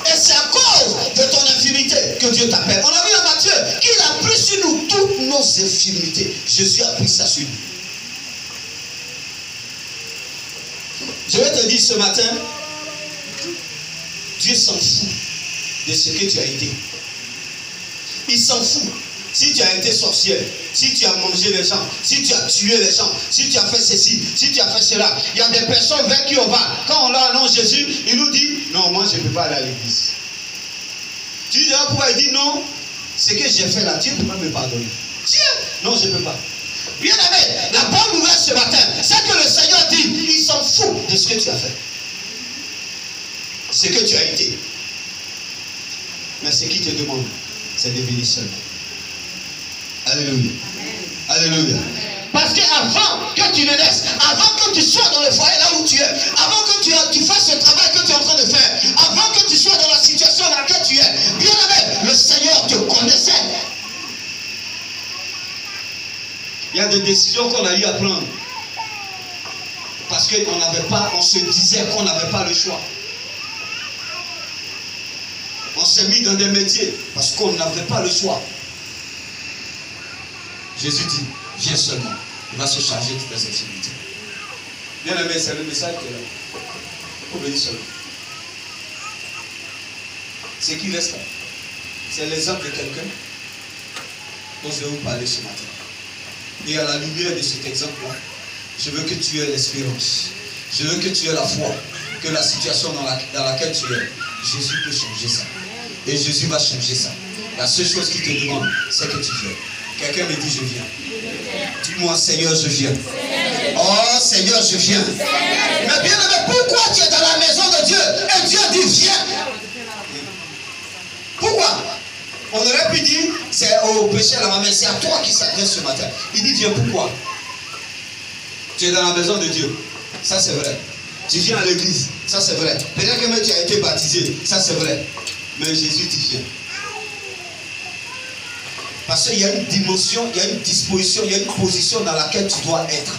Et c'est à cause de ton infimité que Dieu t'appelle. On a vu en Matthieu qu'il a pris sur nous toutes nos infimités. Jésus a pris ça sur nous. Je vais te dire ce matin, Dieu s'en fout de ce que tu as été. Il s'en fout. Si tu as été sorcière, si tu as mangé les gens, si tu as tué les gens, si tu as fait ceci, si tu as fait cela, il y a des personnes vers qui on va. Quand on leur annonce Jésus, il nous dit, non, moi je ne peux pas aller à l'église. Tu dis pourquoi? Il dit non, ce que j'ai fait là, Dieu ne peut pas me pardonner. Dieu, non, je ne peux pas. Bien aimé, la bonne nouvelle ce matin, c'est que le Seigneur dit, il s'en fout de ce que tu as fait. Ce que tu as été. Mais ce qu'il te demande, c'est de venir seulement. Alléluia. Alléluia. Parce qu'avant que tu ne naisses, avant que tu sois dans le foyer là où tu es, avant que tu fasses le travail que tu es en train de faire, avant que tu sois dans la situation dans laquelle tu es, bien aimé, le Seigneur te connaissait. Il y a des décisions qu'on a eu à prendre. Parce qu'on n'avait pas, on se disait qu'on n'avait pas le choix. On s'est mis dans des métiers parce qu'on n'avait pas le choix. Jésus dit, viens seulement. Il va se charger de tes infirmités. Bien aimé, c'est le message qui est là. Il faut venir seulement. Ce qui reste là, c'est l'exemple de quelqu'un dont je vais vous parler ce matin. Et à la lumière de cet exemple-là, je veux que tu aies l'espérance. Je veux que tu aies la foi. Que la situation dans laquelle tu es, Jésus peut changer ça. Et Jésus va changer ça. La seule chose qu'il te demande, c'est que tu viennes. Quelqu'un me dit, je viens. Dis-moi, Seigneur, je viens. Oh, Seigneur, je viens. Mais bien aimé, pourquoi tu es dans la maison de Dieu et Dieu dit, viens? Pourquoi? On aurait pu dire, c'est au péché à la maman, c'est à toi qui s'adresse ce matin. Il dit, viens, pourquoi? Tu es dans la maison de Dieu. Ça, c'est vrai. Tu viens à l'église. Ça, c'est vrai. Peut-être que même tu as été baptisé. Ça, c'est vrai. Mais Jésus dit, viens. Parce qu'il y a une dimension, il y a une disposition, il y a une position dans laquelle tu dois être.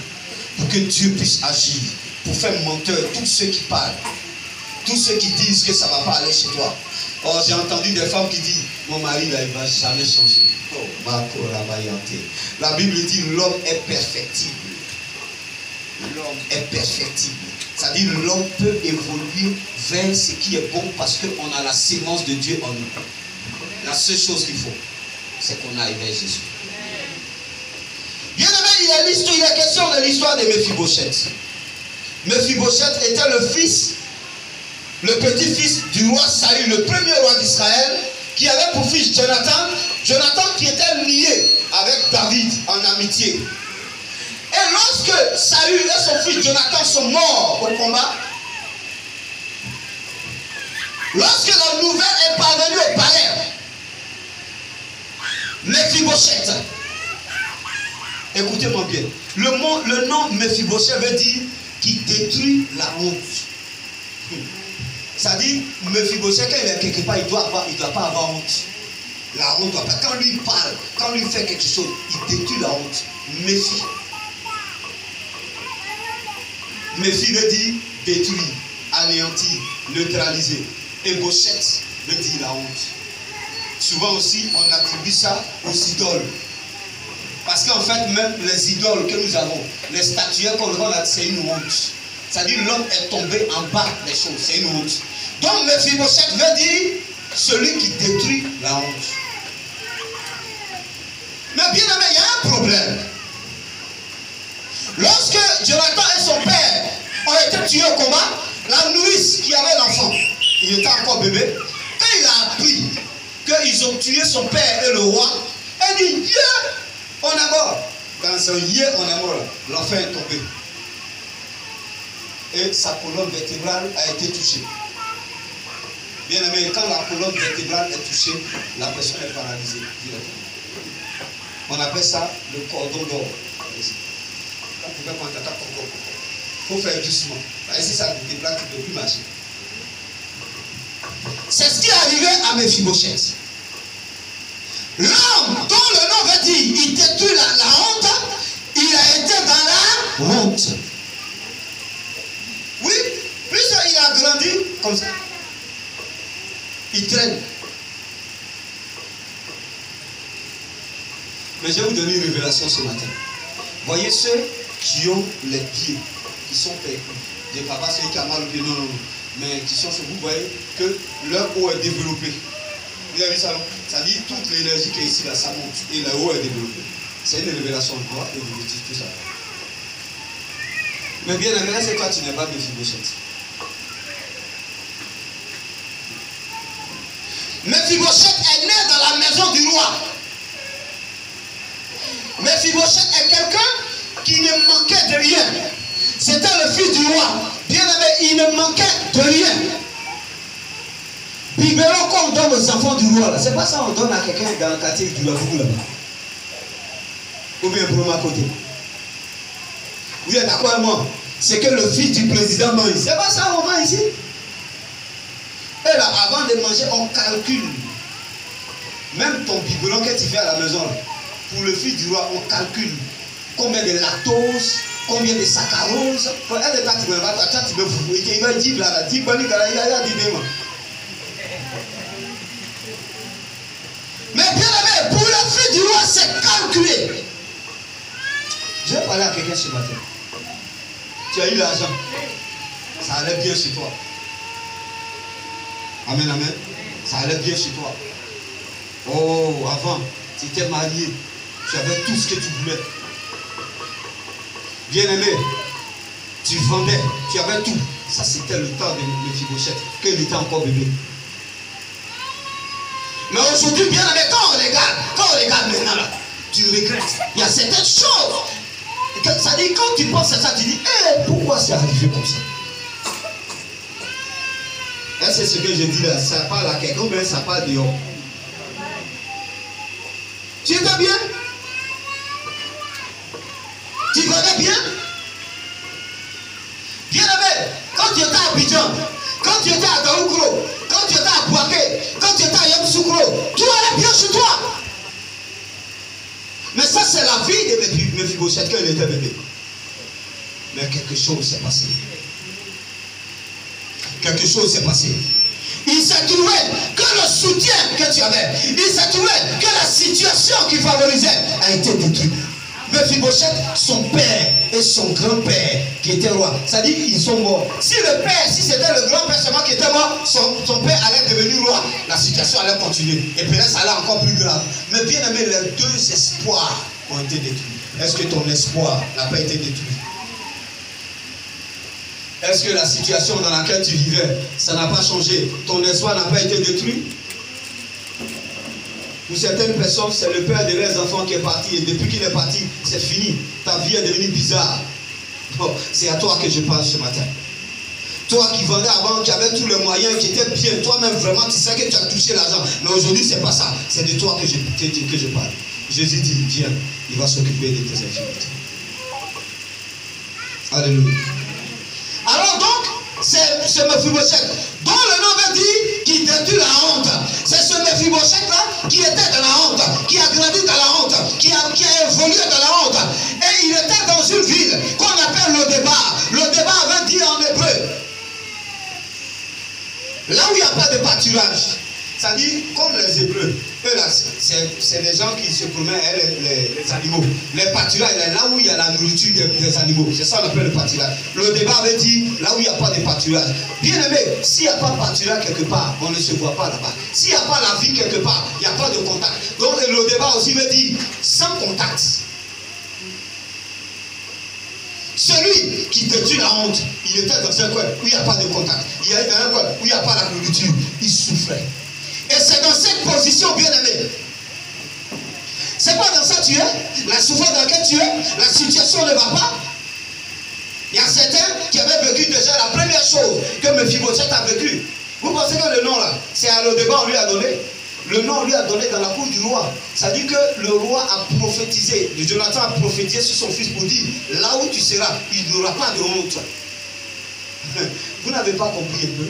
Pour que Dieu puisse agir. Pour faire menteur tous ceux qui parlent. Tous ceux qui disent que ça ne va pas aller chez toi. Oh, j'ai entendu des femmes qui disent, mon mari là, il ne va jamais changer. Oh, la Bible dit, l'homme est perfectible. L'homme est perfectible. C'est-à-dire l'homme peut évoluer vers ce qui est bon parce qu'on a la sémence de Dieu en nous. La seule chose qu'il faut, c'est qu'on aille vers Jésus. Bien aimé, il est question de l'histoire de Mephibosheth. Mephibosheth était le petit-fils du roi Saül, le premier roi d'Israël, qui avait pour fils Jonathan. Jonathan qui était lié avec David en amitié. Et lorsque Saül et son fils Jonathan sont morts au combat, lorsque la nouvelle est parvenue au palais, Mephibosheth, écoutez-moi bien, le nom Mephibosheth veut dire qui détruit la honte. C'est-à-dire, Mephibosheth, quand il est quelque part, il ne doit pas avoir honte. La honte doit pas. Quand lui parle, quand lui fait quelque chose, il détruit la honte. Méfie. Méfie veut dire détruire, anéantir, neutraliser. Et Bosheth veut dire la honte. Souvent aussi, on attribue ça aux idoles. Parce qu'en fait, même les idoles que nous avons, les statuettes qu'on a, c'est une honte. C'est-à-dire l'homme est tombé en bas des choses, c'est une honte. Donc Mephibosheth veut dire celui qui détruit la honte. Mais bien aimé, il y a un problème. Lorsque Jonathan et son père ont été tués au combat, la nourrice qui avait l'enfant, il était encore bébé, quand il a appris qu'ils ont tué son père et le roi, elle dit, yeah, on est mort. Dans ce yeah, on est mort, l'enfant est tombé. Et sa colonne vertébrale a été touchée. Bien aimé, quand la colonne vertébrale est touchée, la personne est paralysée directement. On appelle ça le cordon d'or. Quand tu vas prendre ta cordon, il faut faire doucement. Si ça te déplace, tu ne peux plus marcher. C'est ce qui est arrivé à Mephibosheth. L'homme dont le nom veut dire, il détruit la honte, il a été dans la honte. Oui, puisqu'il a grandi comme ça, il traîne. Mais je vais vous donner une révélation ce matin. Voyez ceux qui ont les pieds, qui sont percus. Je ne parle pas ceux qui ont mal au pied, non. Mais qui sont chez vous, vous voyez que leur haut est développé. Vous avez vu ça, non? Ça dit toute l'énergie qui est ici, là, ça monte. Et leur haut est développé. C'est une révélation de droit et de justice, tout ça. Mais bien aimé, c'est toi, tu n'es pas Mephibosheth. Mephibosheth est né dans la maison du roi. Mephibosheth est quelqu'un qui ne manquait de rien. C'était le fils du roi. Bien aimé, il ne manquait de rien. Biberon qu'on donne aux enfants du roi, c'est pas ça qu'on donne à quelqu'un dans le quartier du Lavou là-bas. Ou bien pour moi à côté. Vous êtes d'accord avec moi? C'est que le fils du président mange. C'est pas ça qu'on mange ici. Et là, avant de manger, on calcule. Même ton biberon que tu fais à la maison, là, pour le fils du roi, on calcule combien de lactose, combien de saccharose. Elle est partie, tu peux vous. Il va dire là, il va dire. Mais bien aimé, pour le fils du roi, c'est calculé. Je vais parler à quelqu'un ce matin. Tu as eu l'argent. Ça allait bien chez toi. Amen, amen. Ça allait bien chez toi. Oh, avant, tu étais marié. Tu avais tout ce que tu voulais. Bien aimé, tu vendais, tu avais tout. Ça, c'était le temps de Mephibosheth, quand il était encore bébé. Mais aujourd'hui, bien aimé, quand on regarde maintenant là, tu regrettes. Il y a certaines choses. Ça dit, quand tu penses à ça, tu dis, pourquoi c'est arrivé comme ça? Et c'est ce que je dis là, ça parle à quelqu'un, mais ça parle dehors. Tu étais bien? Tu vendais bien? Bien aimé, quand tu étais à Abidjan, quand tu étais à Daougro, quand tu étais à Bouaké, quand tu étais à Yamoussoukro, tout allait bien chez toi. Mais ça, c'est la vie de Mephibosheth quand il était bébé. Mais quelque chose s'est passé. Quelque chose s'est passé. Il s'est trouvé que le soutien que tu avais, il s'est trouvé que la situation qui favorisait a été détruite. Mephibosheth, son père et son grand-père qui était roi, ça dit qu'ils sont morts. Si le père, si c'était le grand-père seulement qui était mort, son père allait devenir roi, la situation allait continuer. Et peut-être ça allait encore plus grave. Mais bien aimé, les deux espoirs ont été détruits. Est-ce que ton espoir n'a pas été détruit? Est-ce que la situation dans laquelle tu vivais, ça n'a pas changé? Ton espoir n'a pas été détruit? Pour certaines personnes, c'est le père de leurs enfants qui est parti. Et depuis qu'il est parti, c'est fini. Ta vie est devenue bizarre. Bon, c'est à toi que je parle ce matin. Toi qui vendais avant, qui avais tous les moyens, qui étais bien. Toi-même, vraiment, tu sais que tu as touché l'argent. Mais aujourd'hui, c'est pas ça. C'est de toi que je parle. Jésus dit, viens, il va s'occuper de tes infirmités. Alléluia. Alors donc, c'est Mephibosheth, dont le nom veut dire qui détruit la honte. C'est ce Mephibosheth-là qui était dans la honte, qui a grandi dans la honte, qui a évolué dans la honte. Et il était dans une ville qu'on appelle le débat. Le débat veut dire en hébreu, là où il n'y a pas de pâturage, ça dit comme les Hébreux. Eux là, c'est des gens qui se promènent, les animaux. Les pâturages, là où il y a la nourriture des animaux. C'est ça qu'on appelle le pâturage. Le débat avait dit, là où il n'y a pas de pâturage. Bien aimé, s'il n'y a pas de pâturage quelque part, on ne se voit pas là-bas. S'il n'y a pas la vie quelque part, il n'y a pas de contact. Donc le débat aussi veut dire, sans contact. Celui qui détruit la honte, il était dans un coin où il n'y a pas de contact. Il est dans un coin où il n'y a pas la nourriture. Il souffrait. Et c'est dans cette position, bien aimé. C'est pas dans ça que tu es. La souffrance dans laquelle tu es, la situation ne va pas. Il y a certains qui avaient vécu déjà la première chose que Mephibosheth a vécu. Vous pensez que le nom là, c'est à le débat on lui a donné? Le nom on lui a donné dans la cour du roi. Ça dit que le roi a prophétisé, Jonathan a prophétisé sur son fils pour dire, là où tu seras, il n'y aura pas de honte. Vous n'avez pas compris un peu?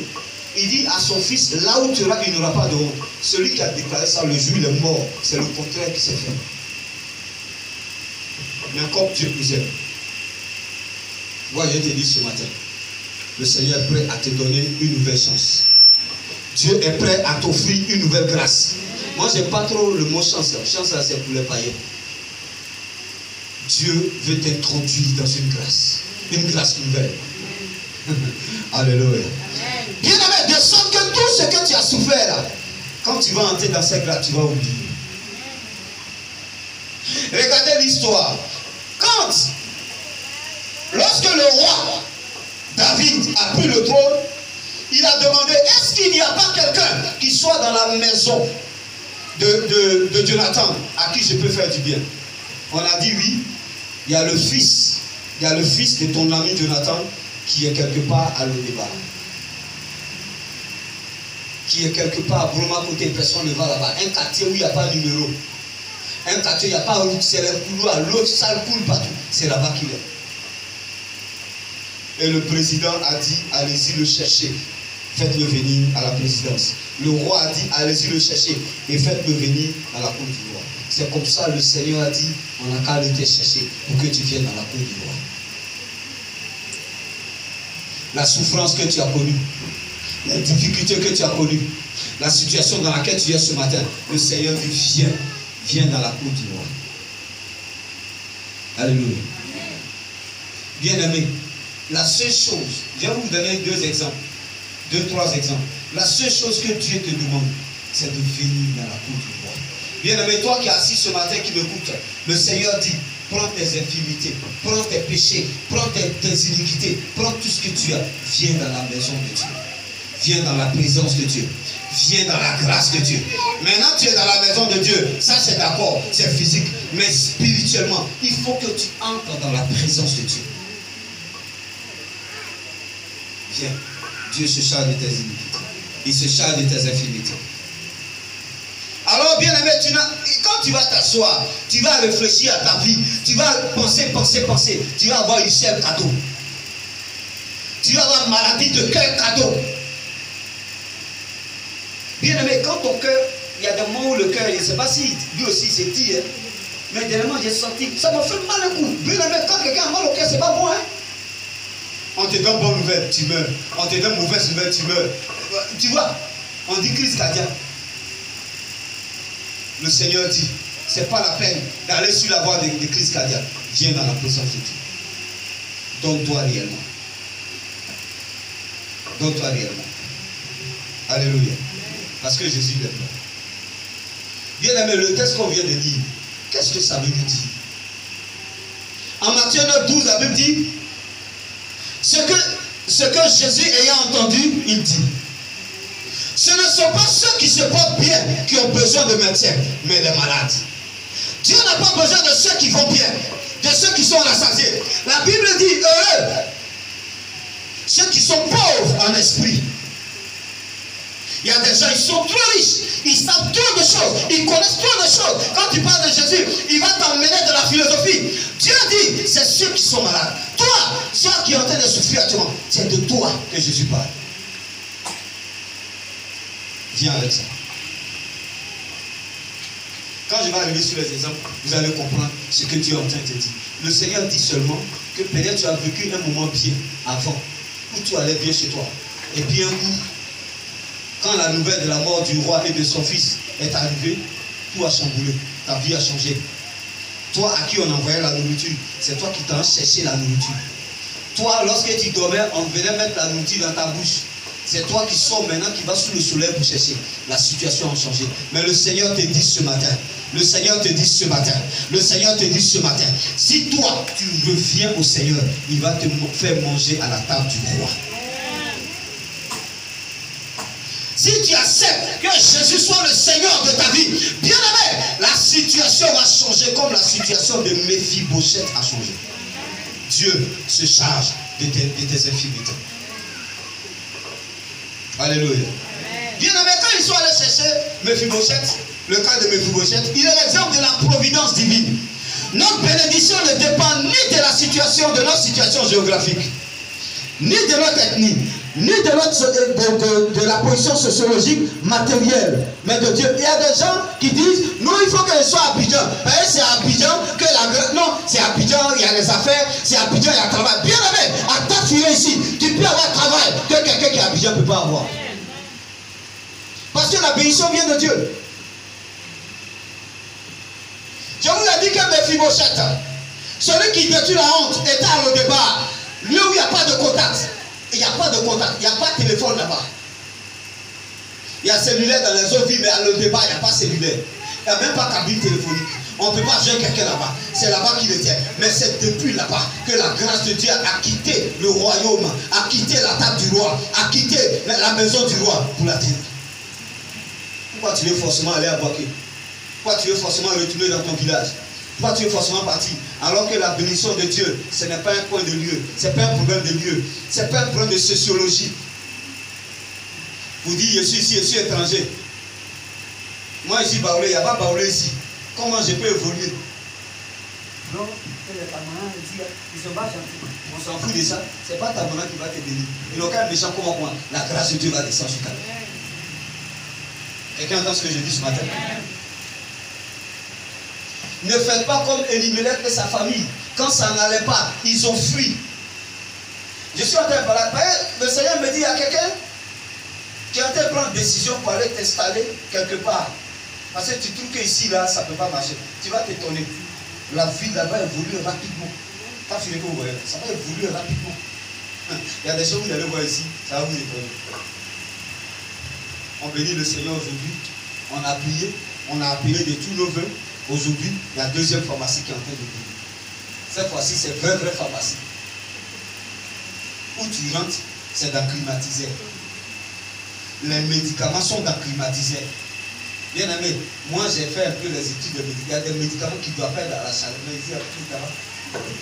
Il dit à son fils, là où tu seras, il n'y aura pas de honte. Celui qui a déclaré ça le jour il est mort, c'est le contraire qui s'est fait. Mais comme Dieu nous aime, moi je te dis ce matin, le Seigneur est prêt à te donner une nouvelle chance. Dieu est prêt à t'offrir une nouvelle grâce. Moi, j'aime pas trop le mot chance. Chance, là, c'est pour les païens. Dieu veut t'introduire dans une grâce nouvelle. Alléluia. Bien aimé, de sorte que tout ce que tu as souffert là, quand tu vas entrer dans cette grâce, tu vas oublier. Regardez l'histoire. Lorsque le roi David a pris le trône, il a demandé, est-ce qu'il n'y a pas quelqu'un qui soit dans la maison de Jonathan à qui je peux faire du bien? On a dit oui. Il y a le fils de ton ami Jonathan qui est quelque part à Lo-Débar. Qui est quelque part à Broma côté, personne ne va là-bas. Un quartier où il n'y a pas de numéro. Un quartier où il n'y a pas de route, c'est le couloir, l'eau, ça coule partout. C'est là-bas qu'il est. Et le président a dit, allez-y le chercher. Faites-le venir à la présidence. Le roi a dit, allez-y le chercher et faites-le venir à la cour du roi. C'est comme ça le Seigneur a dit, on n'a qu'à le chercher pour que tu viennes à la cour du roi. La souffrance que tu as connue, la difficulté que tu as connue, la situation dans laquelle tu es ce matin, le Seigneur dit, viens dans la cour du roi. Alléluia. Bien-aimé, la seule chose, je vais vous donner deux, trois exemples. La seule chose que Dieu te demande, c'est de venir dans la cour du roi. Bien-aimé, toi qui es assis ce matin, qui m'écoutes, le Seigneur dit, prends tes infimités, prends tes péchés, prends tes iniquités, prends tout ce que tu as, viens dans la maison de Dieu. Viens dans la présence de Dieu. Viens dans la grâce de Dieu. Maintenant, tu es dans la maison de Dieu. Ça, c'est d'accord, c'est physique. Mais spirituellement, il faut que tu entres dans la présence de Dieu. Viens. Dieu se charge de tes iniquités. Il se charge de tes infimités. Alors, bien aimé, quand tu vas t'asseoir, tu vas réfléchir à ta vie. Tu vas penser. Tu vas avoir une seule cadeau. Tu vas avoir maladie de cœur cadeau. Bien aimé, quand ton cœur, il y a des moments où le cœur, je ne sais pas si lui aussi c'est dit, hein, mais dernièrement j'ai senti, ça m'a fait mal un coup. Bien aimé, quand quelqu'un a mal au cœur, c'est pas bon, hein. On te donne bonne nouvelle, tu meurs. On te donne mauvaise nouvelle, tu meurs. Tu vois, on dit crise cardiaque. Le Seigneur dit, c'est pas la peine d'aller sur la voie de crise cardiaque. Viens dans la présence de Dieu. Donne-toi réellement. Donne-toi réellement. Alléluia. Parce que Jésus l'aime. Bien aimé, le texte qu'on vient de lire, qu'est-ce que ça veut nous dire? En Matthieu 9, 12, la Bible dit, ce que Jésus ayant entendu, il dit, ce ne sont pas ceux qui se portent bien qui ont besoin de médecin, mais les malades. Dieu n'a pas besoin de ceux qui vont bien, de ceux qui sont rassasiés. La Bible dit, heureux, ceux qui sont pauvres en esprit. Il y a des gens, ils sont trop riches, ils savent trop de choses, ils connaissent trop de choses. Quand tu parles de Jésus, il va t'emmener de la philosophie. Dieu dit, c'est ceux qui sont malades. Toi, ceux qui sont en train de souffrir actuellement, c'est de toi que Jésus parle. Viens avec ça. Quand je vais arriver sur les exemples, vous allez comprendre ce que Dieu est en train de te dire. Le Seigneur dit seulement que peut-être tu as vécu un moment bien avant, où tu allais bien chez toi. Et puis un coup, quand la nouvelle de la mort du roi et de son fils est arrivée, tout a chamboulé. Ta vie a changé. Toi à qui on envoyait la nourriture, c'est toi qui t'en cherché la nourriture. Toi, lorsque tu dormais, on venait mettre la nourriture dans ta bouche. C'est toi qui sors maintenant, qui vas sous le soleil pour chercher. La situation a changé. Mais le Seigneur te dit ce matin, le Seigneur te dit ce matin, le Seigneur te dit ce matin, si toi, tu reviens au Seigneur, il va te faire manger à la table du roi. Si tu acceptes que Jésus soit le Seigneur de ta vie, bien aimé, la situation va changer comme la situation de Méphibosheth a changé. Dieu se charge de tes infimités. Alléluia. Bien aimé, quand ils sont allés chercher Méphibosheth, le cas de Méphibosheth, il est l'exemple de la providence divine. Notre bénédiction ne dépend ni de la situation, de notre situation géographique, ni de notre ethnie, ni de la position sociologique matérielle, mais de Dieu. Il y a des gens qui disent, non, il faut que je sois à Abidjan. C'est à Abidjan que la... Non, c'est à Abidjan, il y a les affaires, c'est à Abidjan, il y a le travail. Bien aimé, à ta fille ici, tu peux avoir travail que quelqu'un qui est à Abidjan ne peut pas avoir. Parce que la bénédiction vient de Dieu. Je vous ai dit que Méphibosheth, celui qui détruit la honte, était au départ, lieu où il n'y a pas de contact. Il n'y a pas de contact, il n'y a pas de téléphone là-bas. Il y a cellulaire dans les autres villes, mais à le départ, il n'y a pas cellulaire. Il n'y a même pas cabine téléphonique. On ne peut pas joindre quelqu'un là-bas. C'est là-bas qu'il était. Mais c'est depuis là-bas que la grâce de Dieu a quitté le royaume, a quitté la table du roi, a quitté la maison du roi pour la terre. Pourquoi tu veux forcément aller à Boaké? Pourquoi tu veux forcément retourner dans ton village? Pourquoi tu es forcément parti? Alors que la bénédiction de Dieu, ce n'est pas un point de lieu, ce n'est pas un problème de lieu, ce n'est pas un problème de sociologie. Vous dites, je suis ici, je suis étranger. Moi, ici, Baoulé, il n'y a pas Baoulé ici. Comment je peux évoluer? Non, ils sont pas gentils. On s'en fout de ça. Ce n'est pas ta maman qui va te bénir. Il n'y a aucun méchant comme moi. La grâce de Dieu va descendre sur ta vie. Quelqu'un entend ce que je dis ce matin? Ne faites pas comme Elimelech et sa famille. Quand ça n'allait pas, ils ont fui. Je suis en train de parler. Le Seigneur me dit, il y a quelqu'un qui est en train de prendre décision pour aller t'installer quelque part. Parce que tu trouves qu'ici, là, ça ne peut pas marcher. Tu vas t'étonner. La vie là-bas évolue rapidement. Pas fini que vous voyez. Ça va évoluer rapidement. Il y a des choses que vous allez voir ici, ça va vous étonner. On bénit le Seigneur aujourd'hui. On a prié, on a appelé de tous nos vœux. Aujourd'hui, la deuxième pharmacie qui est en train de venir. Cette fois-ci, c'est vraie pharmacie. Où tu rentres, c'est dans climatiseur. Les médicaments sont dans climatiseur. Bien aimé, moi j'ai fait un peu les études de médicaments. Il y a des médicaments qui doivent faire dans la chaleur. Mais ici,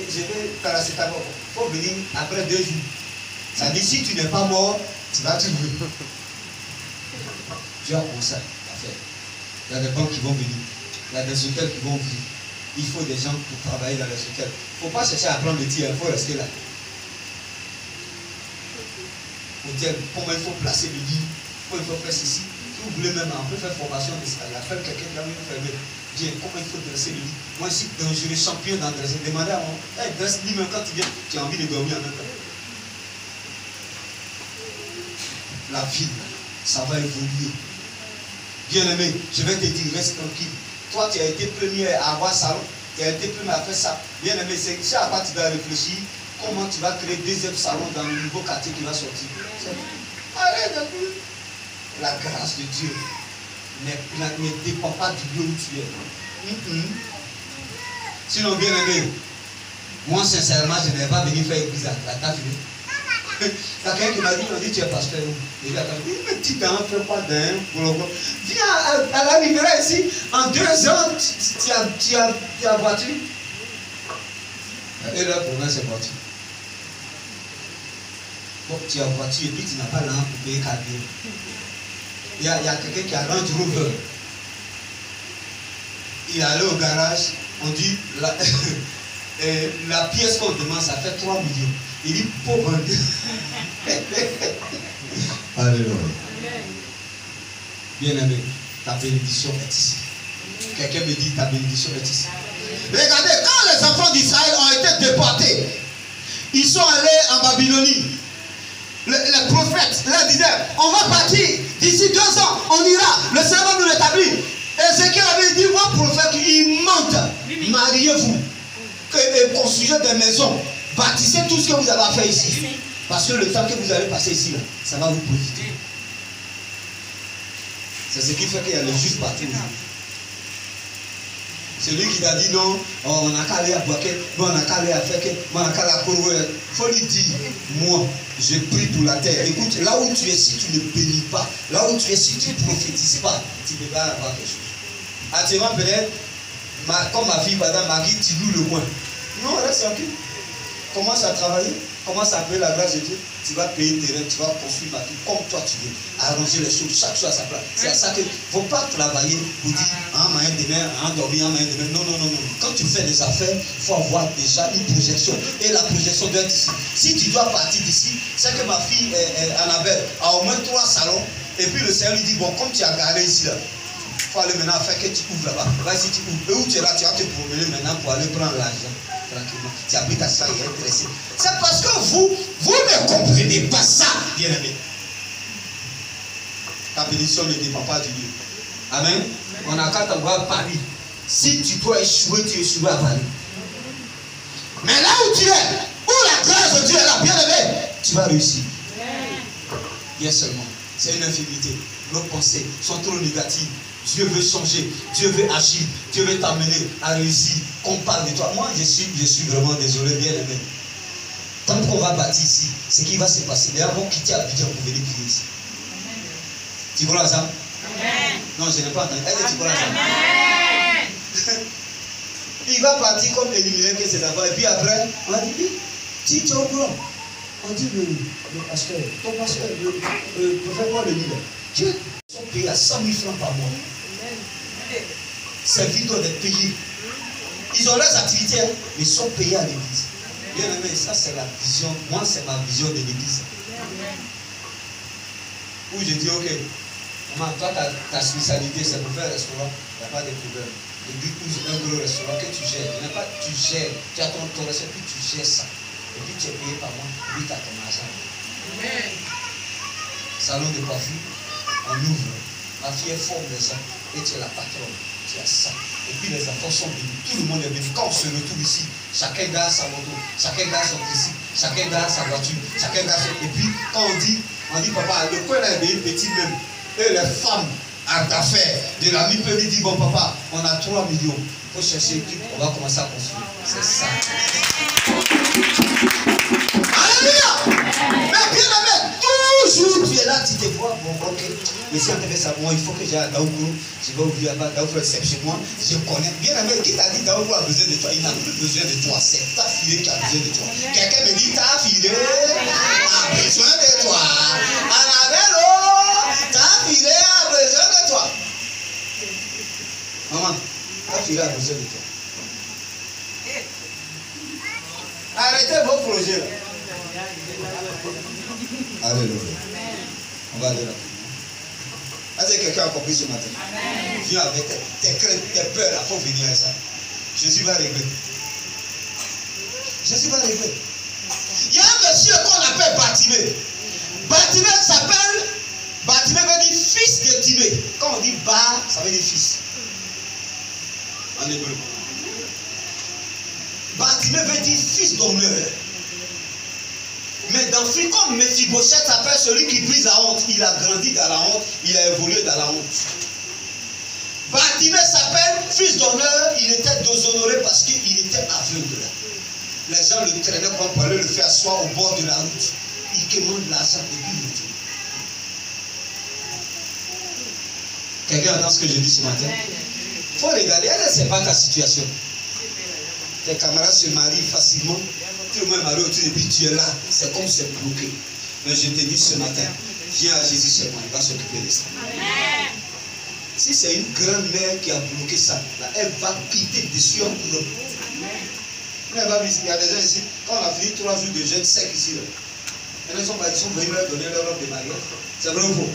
je vais paracétamol. Il faut venir après 2 jours. Ça dit, si tu n'es pas mort, tu vas te mourir. Tu as commencé à faire. Il y a des banques qui vont venir. Il y a des hôtels qui vont venir. Il faut des gens pour travailler dans les hôtels. Il ne faut pas chercher à prendre le tir, il faut rester là. Hôtel, comment il faut placer le lit, comment il faut faire ceci. Si vous voulez même, on peut faire formation d'escalier. Appelle quelqu'un qui a une fermée. Dis, comment il faut dresser le lit. Moi, je suis dangereux, champion dans le dresser. Demandez à moi, hey, dresse le lit, même quand tu viens, tu as envie de dormir en même temps. La vie, ça va évoluer. Bien aimé, je vais te dire, reste tranquille. Toi, tu as été premier à avoir salon, tu as été premier à faire ça. Bien aimé, c'est à quoi tu dois réfléchir, comment tu vas créer 2e salon dans le nouveau quartier qui va sortir. Arrête un peu. La grâce de Dieu ne dépend pas du lieu où tu es. Sinon, bien aimé, moi, sincèrement, je n'ai pas venu faire église à la table. Il y a quelqu'un qui m'a dit, tu es pasteur. Il m'a dit, mais tu t'en fais pas d'un. Viens à la Riviera ici, en 2 ans, tu as voiture. Et là, pour moi, c'est voiture. Bon, tu as voiture et puis tu n'as pas l'argent pour payer carburant. Il y a quelqu'un qui a Range Rover. Il est allé au garage, on dit, la pièce qu'on demande, ça fait 3 millions. Il dit, pauvre Dieu. Alléluia. Bien aimé, ta bénédiction est ici. Quelqu'un me dit, ta bénédiction est ici. Regardez, quand les enfants d'Israël ont été déportés, ils sont allés en Babylonie. Les prophètes leur disaient, on va partir, d'ici 2 ans, on ira, le Seigneur va nous rétablir. Ézéchiel avait dit, vos prophètes, ils mentent. Mariez-vous. Et construisez des maisons. Bâtissez tout ce que vous avez à faire ici. Parce que le temps que vous allez passer ici, là, ça va vous profiter. C'est ce qui fait qu'il y a le juif partout. Celui qui t'a dit non, on n'a qu'à aller à Boaké, on n'a qu'à aller à Feke, on n'a qu'à aller à Koro. Il faut lui dire, moi, je prie pour la terre. Écoute, là où tu es, si tu ne bénis pas, là où tu es, si tu ne prophétises pas, tu ne peux pas avoir quelque chose. Actuellement, peut-être, comme ma fille, madame Marie, tu loues le coin. Non, reste tranquille. Commence à travailler, commence à payer la grâce de Dieu. Tu vas payer le terrain, tu vas construire ma vie comme toi tu veux. Arranger les choses, chaque chose à sa place. C'est à ça qu'il ne faut pas travailler pour dire un moyen demain, un dormir, un moyen demain. Non, non, non, non. Quand tu fais des affaires, il faut avoir déjà une projection. Et la projection doit être ici. Si tu dois partir d'ici, c'est que ma fille Annabelle a au moins 3 salons. Et puis le Seigneur lui dit, bon, comme tu as garé ici là, il faut aller maintenant faire que tu ouvres là-bas. Vas-y, tu ouvres. Et où tu es là, tu vas te promener maintenant pour aller prendre l'argent. Tranquillement. Tu habites à ça, il est intéressé. C'est parce que vous ne comprenez pas ça, bien-aimé. Ta bénédiction ne dépend pas du Dieu. Amen. On n'a qu'à t'envoyer à Paris. Si tu dois échouer, tu échoues à Paris. Mais là où tu es, où la grâce de Dieu est là, bien-aimé, tu vas réussir. Bien seulement. C'est une infirmité. Nos pensées sont trop négatives. Dieu veut changer, Dieu veut agir, Dieu veut t'amener à réussir. Qu'on parle de toi. Moi, je suis vraiment désolé, bien aimé. Tant qu'on va bâtir ici, ce qui va se passer, les gens vont quitter Abidjan pour venir prier ici. Tu crois ça? Amen. Non, je n'ai pas entendu. Est-ce que tu crois ça? Il va partir comme éliminer que ses enfants. Et puis après, on va dire, tu es au courant. On dit le pasteur, ton pasteur, le prophète, le leader. Dieu, ils sont payés à 100 000 francs par mois. Servir doit être payé. Ils ont leurs activités, mais ils sont payés à l'église. Bien aimé, ça c'est la vision. Moi, c'est ma vision de l'église. Où je dis, ok, maman, toi, ta spécialité, c'est pour faire un restaurant, il n'y a pas de problème. L'église, un gros restaurant que tu gères. Il n'y a pas, tu gères, tu as ton restaurant, puis tu gères ça. Et puis tu es payé par mois, puis tu as ton argent. Amen. Salon de coiffure, on ouvre. Ma fille forme les gens, et tu es la patronne. Tu as ça. Et puis les enfants sont bénis. Tout le monde est béni. Quand on se retrouve ici, chacun garde sa moto, chacun garde son tricycle, chacun garde sa voiture, chacun garde son... Et puis quand on dit papa, le coin là est béni petit même. Et les femmes d'affaires de la nuit peuvent lui dire, bon papa, on a 3 millions. Il faut chercher, on va commencer à construire. C'est ça. Alléluia! Mais bien aimé, toujours tu es là, tu te vois, bon ok, mais si on te fait ça, bon, il faut que j'aille à Daougou, je vais ouvrir là-bas, Daougou fait chez moi, je connais. Bien aimé, qui t'a dit Daougou a besoin de toi? Il n'a plus besoin de toi, c'est ta fille qui a besoin de toi. Quelqu'un me dit, ta fille a besoin de toi. Annabelle, ta fille a besoin de toi. Maman, ta fille a besoin de toi. Arrêtez vos projets là. Alléluia. On va aller là. Est-ce que quelqu'un a compris ce matin? Amen. Viens avec tes craintes, tes peurs là, il faut venir à ça. Jésus va régler. Jésus va régler. Il y a un monsieur qu'on appelle Bartimée. Bartimée veut dire fils de Timée. Quand on dit Bar, ça veut dire fils. En hébreu. Bartimée veut dire fils d'honneur. Mais dans le film, comme Mephibosheth s'appelle celui qui brise la honte, il a grandi dans la honte, il a évolué dans la honte. Bartimée s'appelle fils d'honneur, il était déshonoré parce qu'il était aveugle. Les gens le traînaient pour aller le faire asseoir au bord de la route. Il demande l'argent et puis il le tue. Quelqu'un entend ce que je dis ce matin? Il faut regarder, elle ne sait pas ta situation. Tes camarades se marient facilement. Tout le monde est marié autour et puis tu es là. C'est comme c'est bloqué. Mais je te dis ce matin, viens à Jésus seulement, il va s'occuper de ça. Amen. Si c'est une grand-mère qui a bloqué ça, là, elle va quitter dessus un boulot. Il y a des gens ici, quand on a fini 3 jours de jeûne sec ici, là, ils sont venus leur donner leur robe de mariage. C'est vrai ou faux?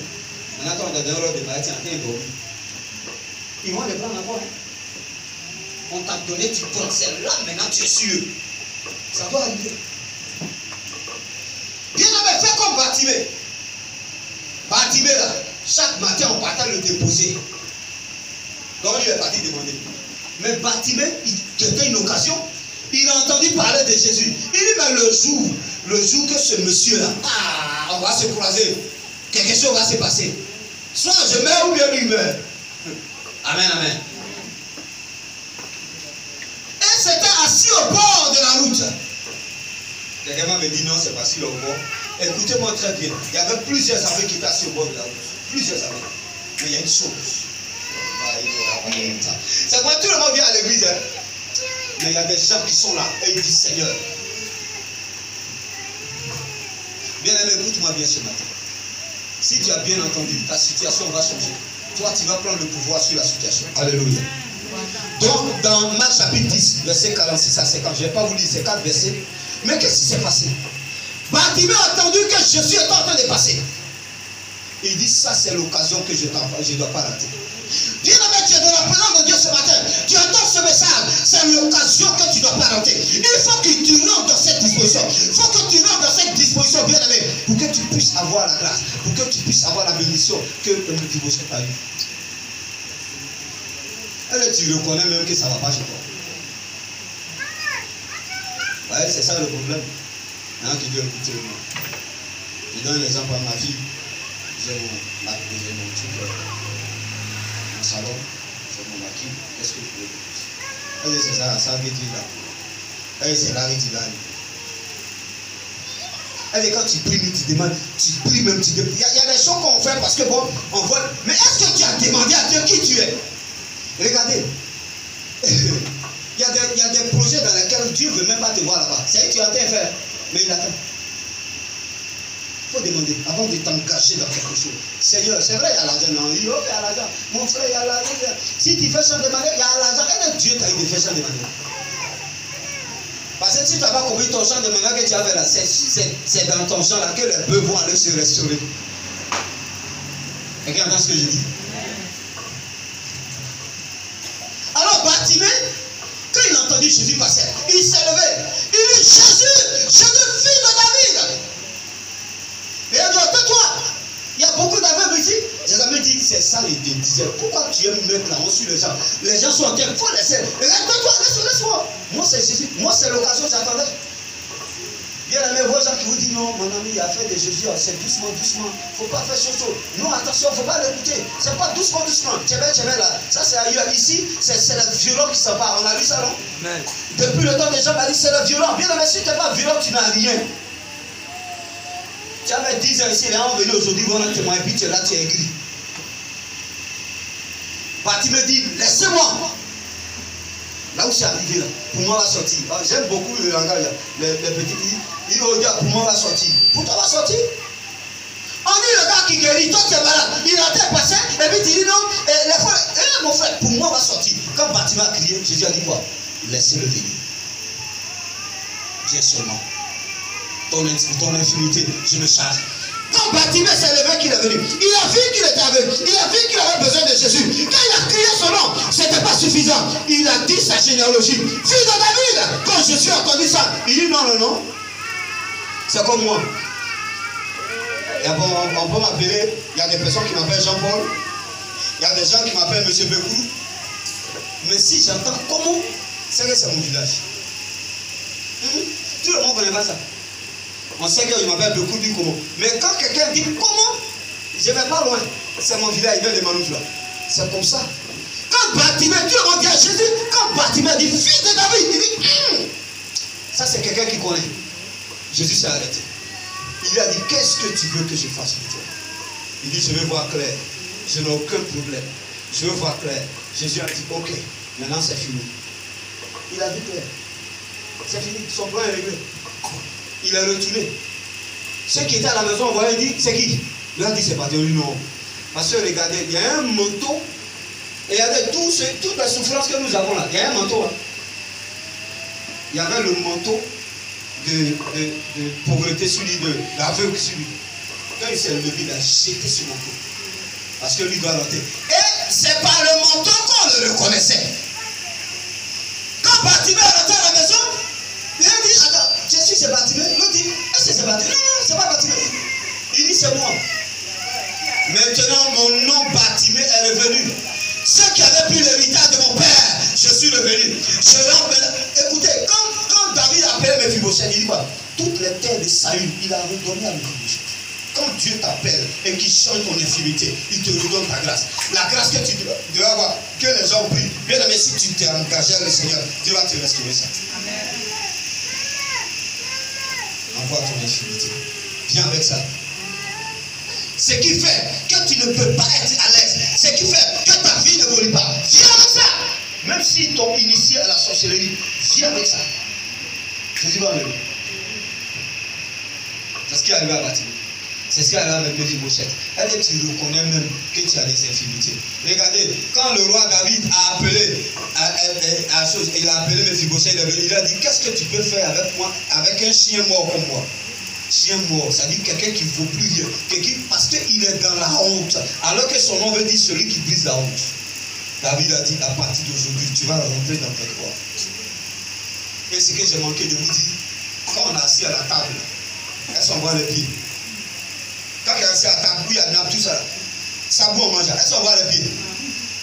Maintenant, quand on a donné leur robe de mariage, tu es en train de dormir. Ils vont les prendre encore. On t'a donné, tu portes, c'est là maintenant tu es sûr. Ça doit arriver. Bien aimé, fais comme Bartimée. Bartimée là, chaque matin on partait le déposer. il est parti demander. Mais Bartimée, c'était une occasion. Il a entendu parler de Jésus. Il dit, mais le jour que ce monsieur-là, on va se croiser, quelque chose va se passer. Soit je meurs ou bien lui meurt. Amen, amen. Et c'était assis au bord de la route. Quelqu'un me dit, non, c'est pas assis au bord. Écoutez-moi très bien. Il y avait plusieurs amis qui étaient assis au bord de la route. Plusieurs amis. Mais il y a une chose. C'est quand tout le monde vient à l'église. Hein? Mais il y a des gens qui sont là et ils disent Seigneur. Bien aimé, écoute-moi bien ce matin. Si tu as bien entendu, ta situation va changer. Toi, tu vas prendre le pouvoir sur la situation. Alléluia. Donc, dans Marc chapitre 10, verset 46 à 50, je ne vais pas vous lire ces 4 versets. Mais qu'est-ce qui s'est passé? Bartimée a entendu que Jésus était en train de passer. Il dit, ça c'est l'occasion que je ne dois pas rater. Bien-aimé, tu es dans la présence de Dieu ce matin. Tu entends ce message. C'est l'occasion que tu ne dois pas rater. Il faut que tu rentres dans cette disposition. Il faut que tu rentres dans cette disposition, bien-aimé, pour que tu puisses avoir la grâce, pour que tu puisses avoir la bénédiction que le divorce t'a eu. Et tu reconnais même que ça ne va pas chez toi. Ouais, c'est ça le problème. Il y en a qui disent, écoutez, je donne l'exemple à ma fille. J'ai mon truc. Salon, c'est mon maquis, qu'est-ce que je veux dire? Elle dit c'est ça veut dire là. Elle dit c'est là, il dit là. Elle dit quand tu pries, tu demandes, tu pries même, tu demandes. Il y a des choses qu'on fait parce que bon, on voit. Mais est-ce que tu as demandé à Dieu qui tu es? Regardez. Il y a des projets dans lesquels Dieu ne veut même pas te voir là-bas. C'est que tu as été faire, mais il attend. Il faut demander avant de t'engager dans quelque chose. Seigneur, c'est vrai, il y a l'argent. Non, il y a l'argent. Mon frère, il y a l'argent. Si tu fais ça de manière, il y a l'argent. Et Dieu t'a dit de faire ça de manière. Parce que si tu n'as pas compris ton champ de manière que tu avais là, c'est dans ton champ là que les bœufs vont aller se restaurer. Regardez ce que je dis. Alors, Bartimée, quand il a entendu Jésus passer, il s'est levé. Il dit, Jésus, fils de David. Et il a dit, tais-toi. Il y a beaucoup d'aveugles ici. Les amis disent, c'est ça les disaient. Pourquoi tu aimes mettre la honte sur les gens? Les gens sont en terre, il faut laisser. Regarde-toi, laisse-moi. Moi, c'est Jésus. Moi, c'est l'occasion, j'attendais. Bien aimé, vos gens qui vous disent, non, mon ami, il a fait de Jésus, c'est doucement, doucement. Il ne faut pas faire chose. Non, attention, il ne faut pas l'écouter. C'est pas doucement, doucement. Tu es là. Ça, c'est ailleurs. Ici, c'est le violent qui s'empare. On a lu ça, non? Amen. Depuis le temps, les gens m'ont dit, c'est le violent. Bien aimé, si tu n'es pas violent, tu n'as rien. Tu avais 10 ans ici, les gens sont venus aujourd'hui, vont te témoigner, puis tu es là, tu es aigri. Bartimée dit, laissez-moi. Là où c'est arrivé, là, pour moi, va sortir. J'aime beaucoup le langage, les petits. Il dit, pour moi, va sortir. Pour toi, va sortir. On dit le gars qui guérit, toi, tu es malade. Il a été passé, et puis tu dis non, mon frère, pour moi, va sortir. Quand Bartimée a crié, Jésus a dit quoi? Laissez-le venir. Viens seulement. Ton infinité, je me charge. Quand Bartimée s'est levé, qu'il est venu, il a vu qu'il était aveugle, il a vu qu'il avait besoin de Jésus. Quand il a crié son nom, ce n'était pas suffisant. Il a dit sa généalogie. Fils de David, quand Jésus a entendu ça, il dit non. C'est comme moi. On peut m'appeler, il y a des personnes qui m'appellent Jean-Paul, il y a des gens qui m'appellent M. Bekou. Mais si j'entends comment, c'est que c'est mon village. Tout le monde ne connaît pas ça. On sait que je m'appelle beaucoup du comment. Mais quand quelqu'un dit comment, je ne vais pas loin. C'est mon village, il vient de Manoufla. C'est comme ça. Quand Bartimée, tout le monde dit à Jésus, quand Bartimée dit fils de David, il dit ça c'est quelqu'un qui connaît. Jésus s'est arrêté. Il a dit, qu'est-ce que tu veux que je fasse pour toi? Il dit, je veux voir clair. Je n'ai aucun problème. Je veux voir clair. Jésus a dit, ok, maintenant c'est fini. Il a vu clair. C'est fini, son plan est réglé. Il est retourné. Ceux qui étaient à la maison, on voyait, dit, c'est qui? Il a dit, c'est pas Dieu, non. Parce que regardez, il y a un manteau. Et il y avait toutes les souffrances que nous avons là. Il y a un manteau. Hein. Il y avait le manteau de pauvreté sur lui, de l'aveugle sur lui. Quand il s'est levé, il a jeté ce manteau. Parce que lui doit noter. Et c'est par le manteau qu'on le reconnaissait. Quand Bartimée est rentré à la maison, il a dit, attends, Jésus c'est Bartimée. L'autre dit, est-ce que c'est Bartimée? Non, c'est pas Bartimée. Il dit, c'est moi. Maintenant, mon nom Bartimée est revenu. Ceux qui avaient pris l'héritage de mon père, je suis revenu. Écoutez, quand David appelait Mephibosheth, il dit quoi? Toutes les terres de Saül, il a redonné à Mephibosheth. Quand Dieu t'appelle et qu'il change ton infimité, il te redonne ta grâce. La grâce que tu dois avoir, que les gens prient. Bien aimé, si tu t'es engagé avec le Seigneur, Dieu va te restaurer ça. Amen. Envoie ton infimité. Viens avec ça. Ce qui fait que tu ne peux pas être à l'aise, ce qui fait que ta vie ne évolue pas, viens avec ça. Même si t'ont initié à la sorcellerie, viens avec ça. Jésus va enlever. C'est ce qui est arrivé à Baptiste. C'est ce qui est arrivé avec Mephibosheth. Et tu reconnais même que tu as des infimités. Regardez, quand le roi David a appelé il a appelé Mephibosheth, il a dit, qu'est-ce que tu peux faire avec moi, avec un chien mort comme moi? Chien mort, c'est-à-dire quelqu'un qui ne vaut plus rien, parce qu'il est dans la honte, alors que son nom veut dire celui qui brise la honte. David a dit, à partir d'aujourd'hui, tu vas rentrer dans tes droits. Et ce que j'ai manqué de vous dire, quand on est assis à la table, elle s'envoie les pieds. Quand elle est assis à la table, il y a nappe, tout ça, ça boue, on mange, elle s'envoie les pieds.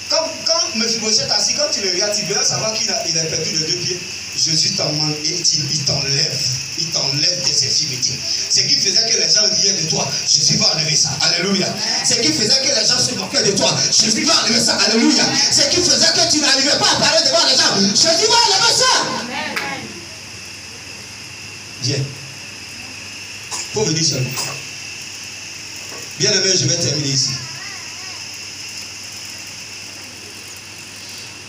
Quand Mephibosheth est assis, quand tu le regardes, tu verras savoir qu'il a perdu les 2 pieds. Jésus t'emmène et il t'enlève des infimités. Ce qui faisait que les gens riaient de toi, Jésus va enlever ça. Alléluia. Ce qui faisait que les gens se moquaient de toi, Jésus va enlever ça. Alléluia. Ce qui faisait que tu n'arrivais pas à parler devant les gens, Jésus va enlever ça. Viens. Il faut venir seulement. Bien aimé, je vais terminer ici.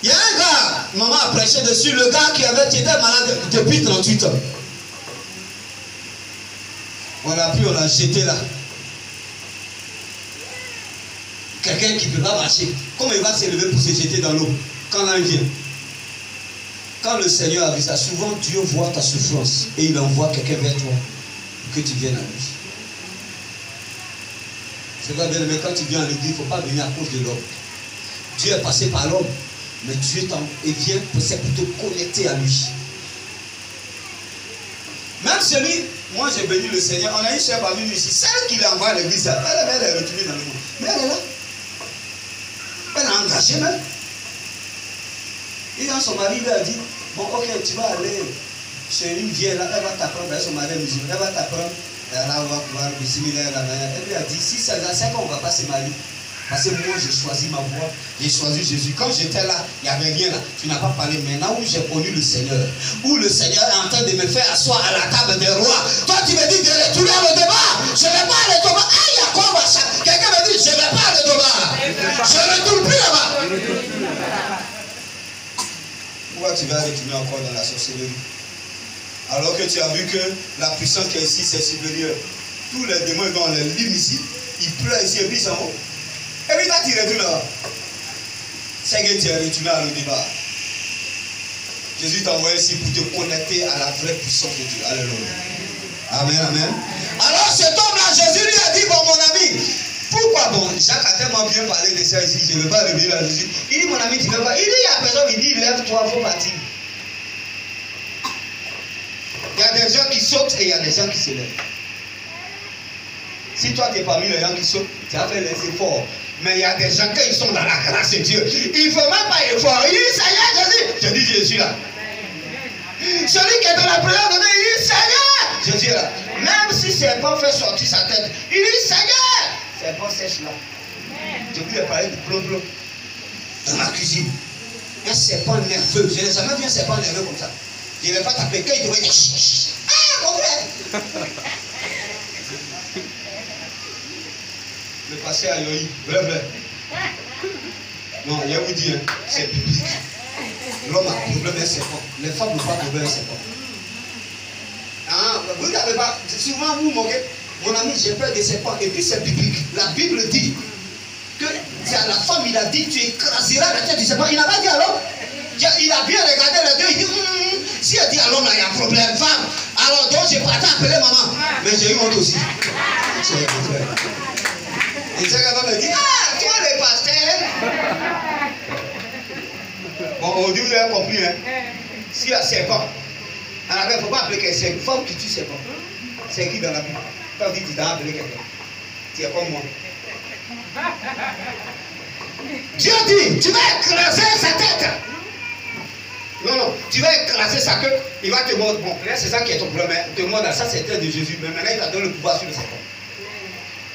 Il y a un gars, maman a prêché dessus, le gars qui était malade depuis 38 ans. On l'a pris, on l'a jeté là. Quelqu'un qui ne peut pas marcher, comment il va s'élever pour se jeter dans l'eau quand l'un vient? Quand le Seigneur a vu ça, souvent Dieu voit ta souffrance et il envoie quelqu'un vers toi pour que tu viennes à lui. C'est vrai, bien aimé, quand tu viens à l'église, il ne faut pas venir à cause de l'homme. Dieu est passé par l'homme. Mais Dieu vient c'est pour te connecter à lui. Même celui, moi j'ai béni le Seigneur, on a une soeur parmi nous ici, celle qui l'envoie à l'église, elle est retournée dans le monde. Mais elle est là. Elle a engagé même. Et quand son mari lui a dit, bon ok, tu vas aller chez une vieille là, elle va t'apprendre, son mari est musulman, elle va t'apprendre, là on va pouvoir le séminaire là. Elle lui a dit, si c'est dans 5 ans on ne va pas se marier. Parce que moi, j'ai choisi ma voie, j'ai choisi Jésus. Quand j'étais là, il n'y avait rien là. Tu n'as pas parlé. Maintenant où j'ai connu le Seigneur, où le Seigneur est en train de me faire asseoir à la table des rois, toi tu me dis de retourner au débat. Je ne vais pas aller au débat. Ah, Jacob, quelqu'un me dit, je ne vais pas aller au débat. Je ne retourne plus là-bas. Pourquoi tu vas retourner encore dans la sorcellerie? Alors que tu as vu que la puissance qui est ici, c'est supérieur. Tous les démons vont les livres ici, ils pleurent ici et puis ils s'en vont. Et puis là, tu retournes là-bas. C'est que tu es retourné à le débat. Jésus t'a envoyé ici pour te connecter à la vraie puissance de Dieu. Alléluia. Amen, amen. Alors cet homme-là, Jésus lui a dit, bon mon ami, pourquoi bon, Jacques a tellement bien parlé de ça ici, je ne veux pas revenir à Jésus. Il dit, mon ami, tu ne veux pas. Il dit, il y a personne, il dit, lève-toi, il faut partir. Il y a des gens qui sautent et il y a des gens qui se lèvent. Si toi tu es parmi les gens qui sautent, tu as fait les efforts. Mais il y a des gens qui sont dans la grâce de Dieu. Il ne faut même pas effort. Il dit Seigneur Jésus. Je dis Jésus là. Celui qui est dans la prière de Dieu, il dit Seigneur. Jésus est là. Même si serpent fait sortir sa tête, il dit Seigneur. Serpent sèche là. Je voulais parler du plomb dans la cuisine. Un serpent nerveux. Je n'ai jamais vu un serpent nerveux comme ça. Je ne vais pas taper. Quand il devrait dire ah mon frère. Le passé à Yoï, vrai. Non, il y a vous dire, c'est public. L'homme a problème avec ses serpent. Les femmes n'ont pas problème avec ses serpent. Ah, vous n'avez pas, souvent vous moquez, mon ami, j'ai peur des serpents. Et puis c'est biblique. La Bible dit que c'est à la femme, il a dit, tu écraseras la tête du serpent. Il n'a pas dit à l'homme. Il a bien regardé les deux, il dit, si elle dit à l'homme, là, il y a un problème, femme. Alors donc j'ai parti appeler maman. Mais j'ai eu honte aussi. Et c'est quand même dit, ah, toi le pasteur. Bon, au début, vous avez compris, hein. Si il y a serpent, il ne faut pas appeler quelqu'un, c'est une femme qui tue serpent. C'est écrit dans la Bible. Quand on dit, tu dois appeler quelqu'un, tu es comme moi. Dieu dit, tu vas écraser sa tête. Non, non, tu vas écraser sa queue, il va te mordre. Bon, là, c'est ça qui est ton problème. Te mordre, ça c'était de Jésus. Mais maintenant, il t'a donné le pouvoir sur le serpent.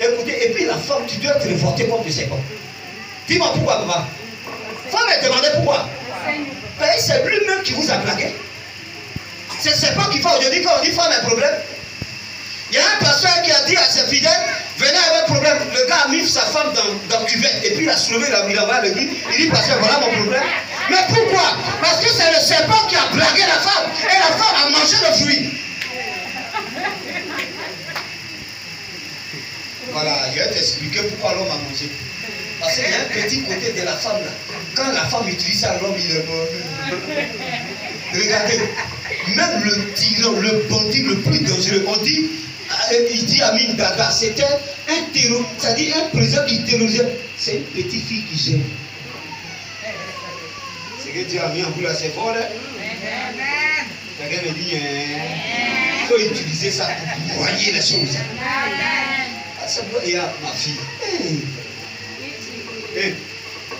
Écoutez, et puis la femme, tu dois te révolter contre le serpent. Dis-moi pourquoi, papa. Femme m'a demandé pourquoi. C'est lui-même qui vous a plaqué. C'est le serpent qui fait aujourd'hui quand on dit femme a un problème. Il y a un pasteur qui a dit à ses fidèles, venez avec un problème. Le gars a mis sa femme dans le cuvette et puis il a soulevé, il a envoyé à l'église. Il dit, pasteur, voilà mon problème. Mais pourquoi? Parce que c'est le serpent qui a blagué la femme et la femme a mangé le fruit. Voilà, je vais t'expliquer pourquoi l'homme a mangé. Parce qu'il y a un petit côté de la femme là. Quand la femme utilise ça, l'homme il est mort. Regardez, même le tyran, le bandit le plus dangereux, on dit, il dit Amin Dada, c'était un terroriste, c'est-à-dire un président qui terrorisait. C'est une petite fille qui gère. C'est que Dieu a mis en vous là, c'est fort là. Quelqu'un me dit, il faut utiliser ça pour broyer les choses. Il y a ma fille.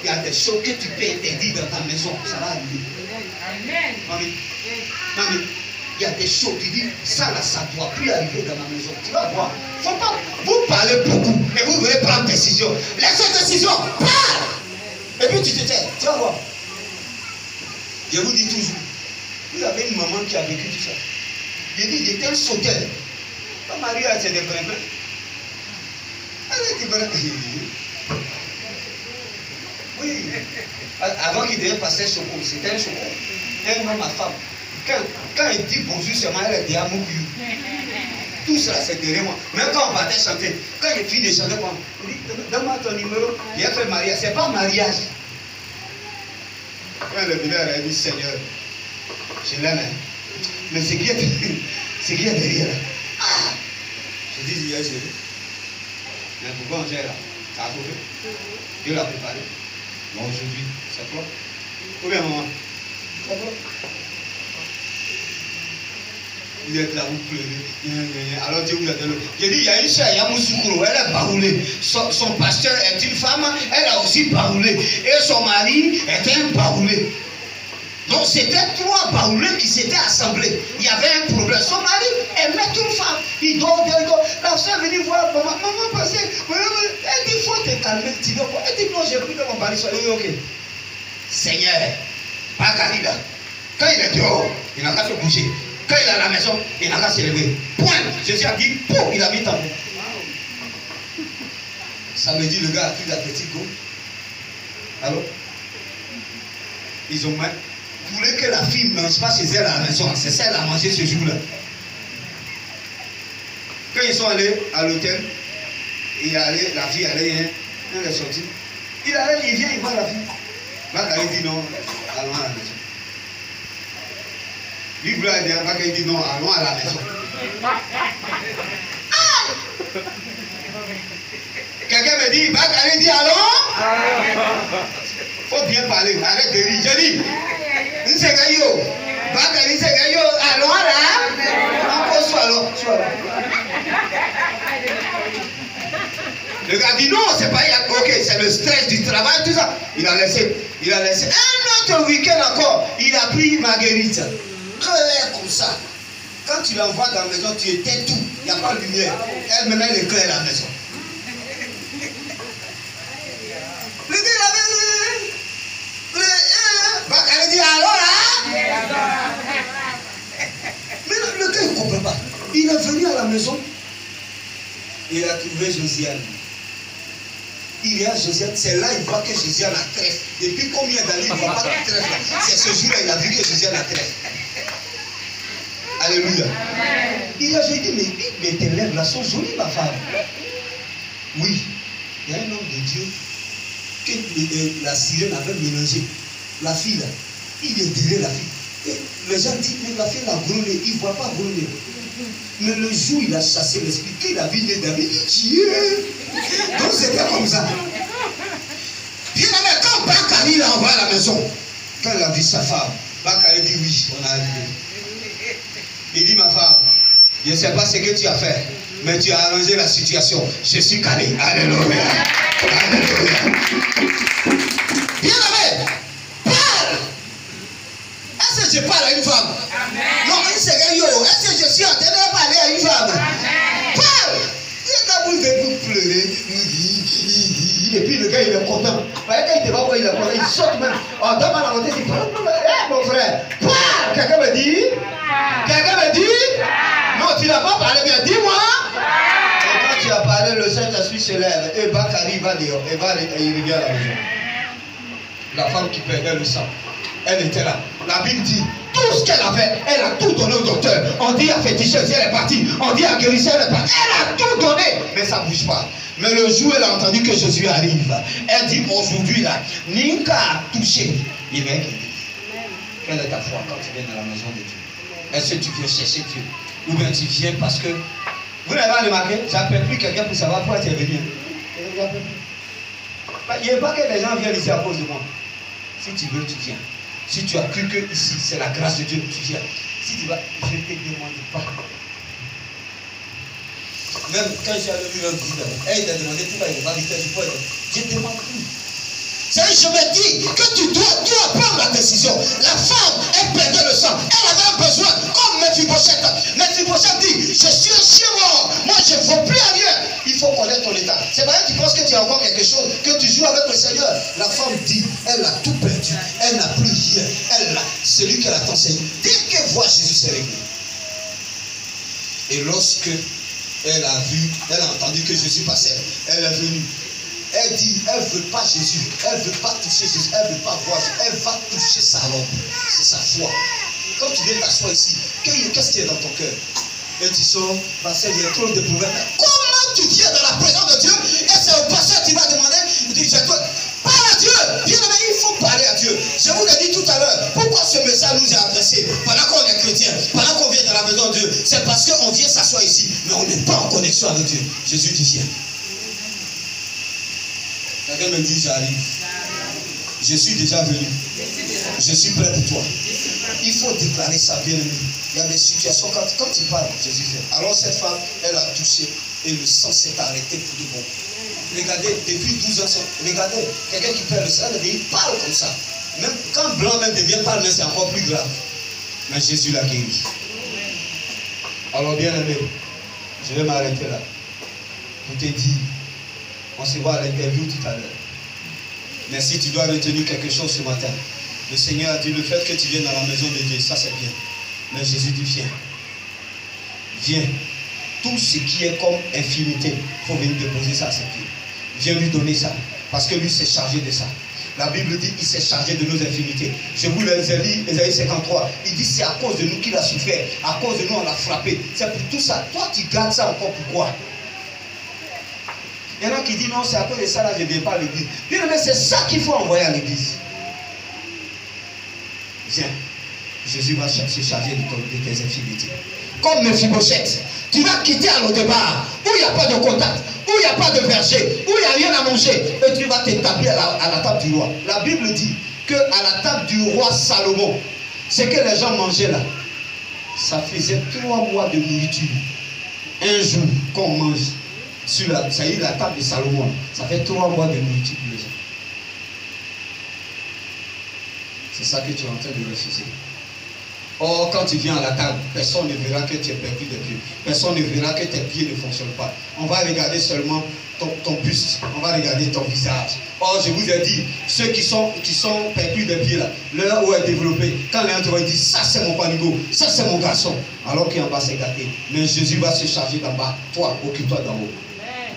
Il y a des choses que tu peux interdire dans ta maison, ça va arriver. Amen. Mamie, il y a des choses, tu dis, ça là, ça ne doit plus arriver dans ma maison. Tu vas voir. Faut pas, vous parlez beaucoup et vous voulez prendre décision. Laissez décision, parle. Et puis tu te tais, tu vas voir. Je vous dis toujours, vous avez une maman qui a vécu tout ça. Je dis, il était un sauteur. Ton mari a été découvert. Oui. Avant qu'il devienne pasteur Choco, c'était un Choco. Un homme à femme. Quand il dit bonjour, seulement elle est déjà moukuyou. Tout cela, c'est derrière moi. Même quand on partait chanter, quand il finit de chanter, il dit, donne-moi ton numéro. Il a fait mariage. C'est pas mariage. Quand le mineur a dit, Seigneur, je l'aime. Mais ce qui est derrière là. Ah, je dis, hier, je l'ai. Mais pourquoi on gère là? Ça a trouvé. Dieu l'a préparé. Bon, aujourd'hui, c'est quoi? Combien maman? C'est quoi? Vous êtes là, vous pleurez. Alors Dieu vous a donné. J'ai dit, il y a une soeur, Yamoussoukro, elle a baroulé. Son pasteur est une femme, elle a aussi baroulé. Et son mari était un baroulé. Donc c'était 3 baroulés qui s'étaient assemblés. Il y avait un problème. Son mari aimait toute femme. Il dort. La soeur est venue voir maman. Maman passait. Elle dit, il faut te calmer. Tu veux quoi? Elle dit, non, j'ai pris de mon mari. Oui, ok. Seigneur, pas Kalida. Quand il est dehors, il n'a qu'à se coucher. Quand il est à la maison, il n'a qu'à se lever. Point. Jésus a dit, pour, il a mis tambour. Samedi, le gars a pris la petite go. Alors, ils ont mal. Ils voulaient que la fille ne mange pas chez elle à la maison. C'est ça, elle a mangé ce jour-là. Quand ils sont allés à l'hôtel, la fille allait, elle est sortie. Il vient, il voit la fille. Bakary dit non, allons à la maison. Lui voulait aller, Bakary dit non, allons à la maison. Quelqu'un me dit, Bakary dit allons. Faut bien parler, arrête de rire. J'ai dit, Bakary Segayo, allons là. Encore soit là. Le gars dit non, c'est pas ok, c'est le stress du travail, tout ça. Il a laissé un autre week-end encore. Il a pris Marguerite. Comme ça. Quand tu l'envoies dans la maison, tu éteins tout. Il n'y a pas de lumière. Elle maintenant elle éclaire la maison. Le gars il avait. Bakary dit alors là. Mais le gars il ne comprend pas. Il est venu à la maison. Il a trouvé Josiane. Il est à Josiane, c'est là il voit que Josiane a trèfle. Depuis combien d'années il ne voit pas de trèfle? C'est ce jour-là il a vu que Josiane a trèfle. Alléluia. Il a dit, mais tes lèvres là sont jolies ma femme. Oui, il y a un homme de Dieu que la sirène avait mélangé. La fille là, il est derrière la fille. Et les gens disent, mais la fille l'a grogné, il ne voit pas grogner. Mais le jour il a chassé l'esprit, qu'il a vu les David, il dit Dieu. Donc c'était comme ça. Bien mais quand Bakary l'a envoyé à la maison, quand il a vu sa femme, Bakary dit oui, on a arrivé. Il dit ma femme, je ne sais pas ce que tu as fait, mais tu as arrangé la situation. Je suis calé. Alléluia. Alléluia. pleurer, et puis le gars il est content. Quand il te va voir, il est content, il saute même. On demande à monter, il dit, mon frère, quelqu'un me dit, non, tu n'as pas parlé bien, dis-moi. Et quand tu as parlé, le Saint-Esprit se lève, et Bakari va dehors, et il revient à la maison. La femme qui perdait le sang, elle était là. La Bible dit, tout ce qu'elle avait, elle a tout donné au docteur. On dit à féticheuse, elle est partie. On dit à guérisseur, elle est partie. Elle a tout donné, mais ça ne bouge pas. Mais le jour où elle a entendu que Jésus arrive, elle dit aujourd'hui là, Ninka a touché. Il va guérir. Quelle est ta foi quand tu viens dans la maison de Dieu? Est-ce que tu viens chercher Dieu? Ou bien tu viens parce que... Vous n'avez pas remarqué? J'appelle plus quelqu'un pour savoir pourquoi tu es venu. Il n'y a pas que les gens viennent ici à cause de moi. Si tu veux, tu viens. Si tu as cru que ici, c'est la grâce de Dieu, tu viens. Si tu vas, je ne te demande pas. Même quand j'ai allé lui rendre visite, elle m'a demandé pourquoi il ne va pas lui faire du poids. Je ne demande plus. Je me dis que tu dois prendre la décision. La femme, elle perdait le sang. Elle avait un besoin, comme Mephibosheth. Mephibosheth dit, je suis un chien mort. Moi, je ne vaux plus à rien. Il faut connaître ton état. C'est pas que tu penses que tu as encore quelque chose, que tu joues avec le Seigneur. La femme dit, elle a tout perdu. Elle n'a plus rien. Elle a celui qu'elle a enseigné. Dès qu'elle voit Jésus, c'est réglé. Et lorsque elle a vu, elle a entendu que Jésus passait, elle est venue. Elle dit, elle ne veut pas Jésus, elle ne veut pas toucher Jésus, elle ne veut pas voir Jésus, elle va toucher sa robe. C'est sa foi. Quand tu viens t'asseoir ici, qu'est-ce qui est dans ton cœur? Et tu sors, pasteur, il y a trop de problèmes. Comment tu viens dans la présence de Dieu et c'est au pasteur qui va demander, il dit, parle à Dieu. Bien aimé, il faut parler à Dieu. Je vous l'ai dit tout à l'heure, pourquoi ce message nous est adressé pendant qu'on est chrétien, pendant qu'on vient dans la maison de Dieu? C'est parce qu'on vient s'asseoir ici, mais on n'est pas en connexion avec Dieu. Jésus dit, viens. Quelqu'un me dit, j'arrive. Je suis déjà venu. Je suis prêt pour toi. Il faut déclarer ça, bien aimé. Il y a des situations, quand il parle, Jésus fait. Alors cette femme, elle a touché et le sang s'est arrêté pour de bon. Regardez, depuis 12 ans, regardez, quelqu'un qui perd le sang, il parle comme ça. Même quand blanc même devient pâle, c'est encore plus grave. Mais Jésus l'a guéri. Alors bien aimé, je vais m'arrêter là. Je te dis, on se voit à l'interview tout à l'heure. Mais si tu dois retenir quelque chose ce matin, le Seigneur a dit, le fait que tu viennes dans la maison de Dieu, ça c'est bien. Mais Jésus dit, viens. Viens. Tout ce qui est comme infimité, il faut venir déposer ça à ses pieds. Viens lui donner ça. Parce que lui s'est chargé de ça. La Bible dit, il s'est chargé de nos infimités. Je vous l'ai dit, Ésaïe 53. Il dit, c'est à cause de nous qu'il a souffert. À cause de nous, on l'a frappé. C'est pour tout ça. Toi, tu gardes ça encore pourquoi? Il y en a qui disent, non, c'est à cause de ça, là, je ne viens pas à l'église. Bien, mais c'est ça qu'il faut envoyer à l'église. Viens. Jésus va se charger de tes infimités. Comme Mephibosheth, tu vas quitter à l'au-départ, où il n'y a pas de contact, où il n'y a pas de berger, où il n'y a rien à manger, et tu vas t'établir à la table du roi. La Bible dit qu'à la table du roi Salomon, ce que les gens mangeaient là, ça faisait 3 mois de nourriture. Un jour qu'on mange sur la table de Salomon, ça fait 3 mois de nourriture pour les gens. C'est ça que tu es en train de refuser. Or, quand tu viens à la table, personne ne verra que tu es perdu des pieds. Personne ne verra que tes pieds ne fonctionnent pas. On va regarder seulement ton buste. On va regarder ton visage. Or, je vous ai dit, ceux qui sont perdus des pieds là, leur haut est développé. Quand l'un te va dire, ça c'est mon panigo, ça c'est mon garçon. Alors qu'en bas c'est gâté. Mais Jésus va se charger d'en bas. Toi, occupe-toi d'en haut.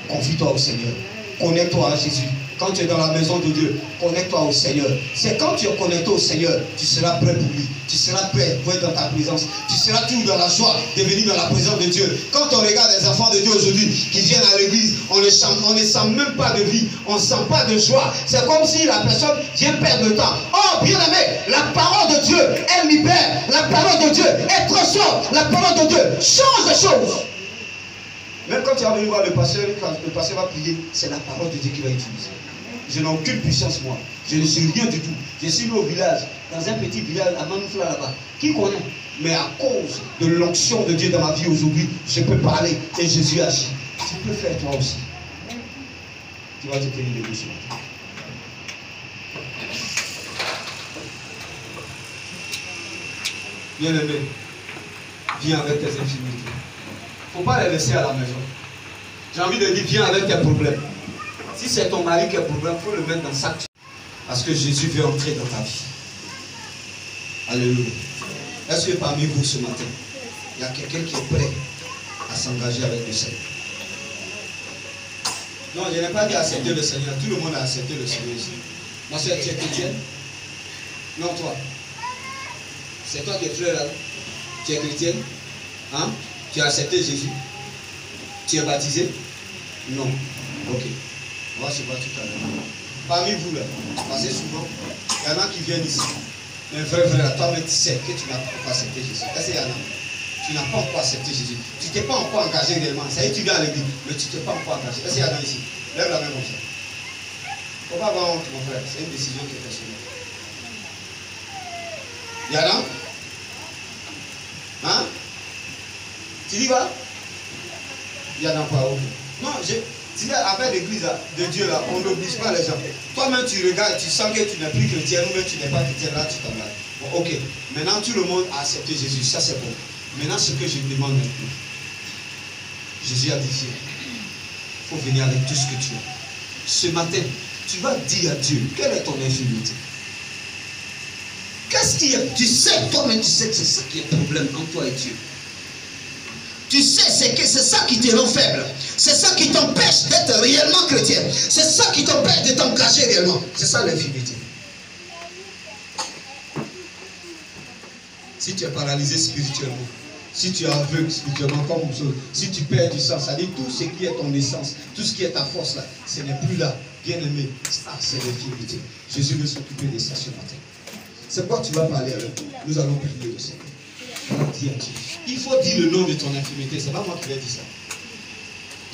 Confie-toi au Seigneur. Connecte-toi à Jésus. Quand tu es dans la maison de Dieu, connecte-toi au Seigneur. C'est quand tu es connecté au Seigneur, tu seras prêt pour lui. Tu seras prêt pour être dans ta présence. Tu seras toujours dans la joie de venir dans la présence de Dieu. Quand on regarde les enfants de Dieu aujourd'hui qui viennent à l'église, on ne sent même pas de vie. On ne sent pas de joie. C'est comme si la personne vient perdre le temps. Oh, bien aimé, la parole de Dieu, elle libère. La parole de Dieu, elle transforme. La parole de Dieu change les choses. Même quand tu vas venir voir le pasteur, quand le pasteur va prier, c'est la parole de Dieu qui va utiliser. Je n'ai aucune puissance, moi. Je ne suis rien du tout. Je suis né au village, dans un petit village à Manoufla là-bas. Qui connaît? Mais à cause de l'onction de Dieu dans ma vie aujourd'hui, je peux parler et Jésus agit. Tu peux faire toi aussi. Tu vas te tenir debout ce matin. Bien aimé, viens avec tes infimités. Il ne faut pas les laisser à la maison. J'ai envie de dire, viens avec tes problèmes. Si c'est ton mari qui a un problème, il faut le mettre dans le sac. Parce que Jésus veut entrer dans ta vie. Alléluia. Est-ce que parmi vous ce matin, il y a quelqu'un qui est prêt à s'engager avec le Seigneur? Non, je n'ai pas dit accepter le Seigneur. Tout le monde a accepté le Seigneur ici. Ma soeur, tu es chrétienne? Non, toi. C'est toi qui es frère là. Tu es chrétienne? Hein? Tu as accepté Jésus? Tu es baptisé? Non. Ok. On va se voir tout à l'heure. Parmi vous là, parce que souvent, il y en a qui viennent ici. Mais frère, toi-même tu sais que tu n'as pas encore accepté Jésus. Est-ce qu'il y en a? Tu n'as pas encore accepté Jésus. Tu ne t'es pas encore engagé réellement. Ça y est, tu viens à l'église, mais tu ne t'es pas encore engagé. Est-ce qu'il y en a ici? Lève la main comme ça. Il ne faut pas avoir honte, mon frère. C'est une décision qui est personnelle. Il y en a? Hein? Tu dis quoi? Il n'y en a pas. Non, tu dis avec l'église de Dieu là, on n'oblige pas les gens. Toi-même tu regardes, tu sens que tu n'es plus chrétien ou même tu n'es pas chrétien, là tu t'engages. Bon, ok. Maintenant tout le monde a accepté Jésus, ça c'est bon. Maintenant ce que je demande maintenant, Jésus a dit viens. Il faut venir avec tout ce que tu as. Ce matin, tu vas dire à Dieu, quelle est ton infimité? Qu'est-ce qui est? Tu sais, toi-même tu sais que c'est ça qui est le problème entre toi et Dieu. Tu sais, c'est ça qui te rend faible. C'est ça qui t'empêche d'être réellement chrétien. C'est ça qui t'empêche de t'engager réellement. C'est ça l'infimité. Si tu es paralysé spirituellement, si tu es aveugle spirituellement, comme si tu perds du sang, ça dit tout ce qui est ton essence, tout ce qui est ta force là, ce n'est plus là. Bien aimé, ça c'est l'infimité. Jésus veut s'occuper de ça ce matin. C'est quoi tu vas parler avec nous? Nous allons prier le Seigneur. Il faut dire le nom de ton infimité. C'est pas moi qui vais dire ça.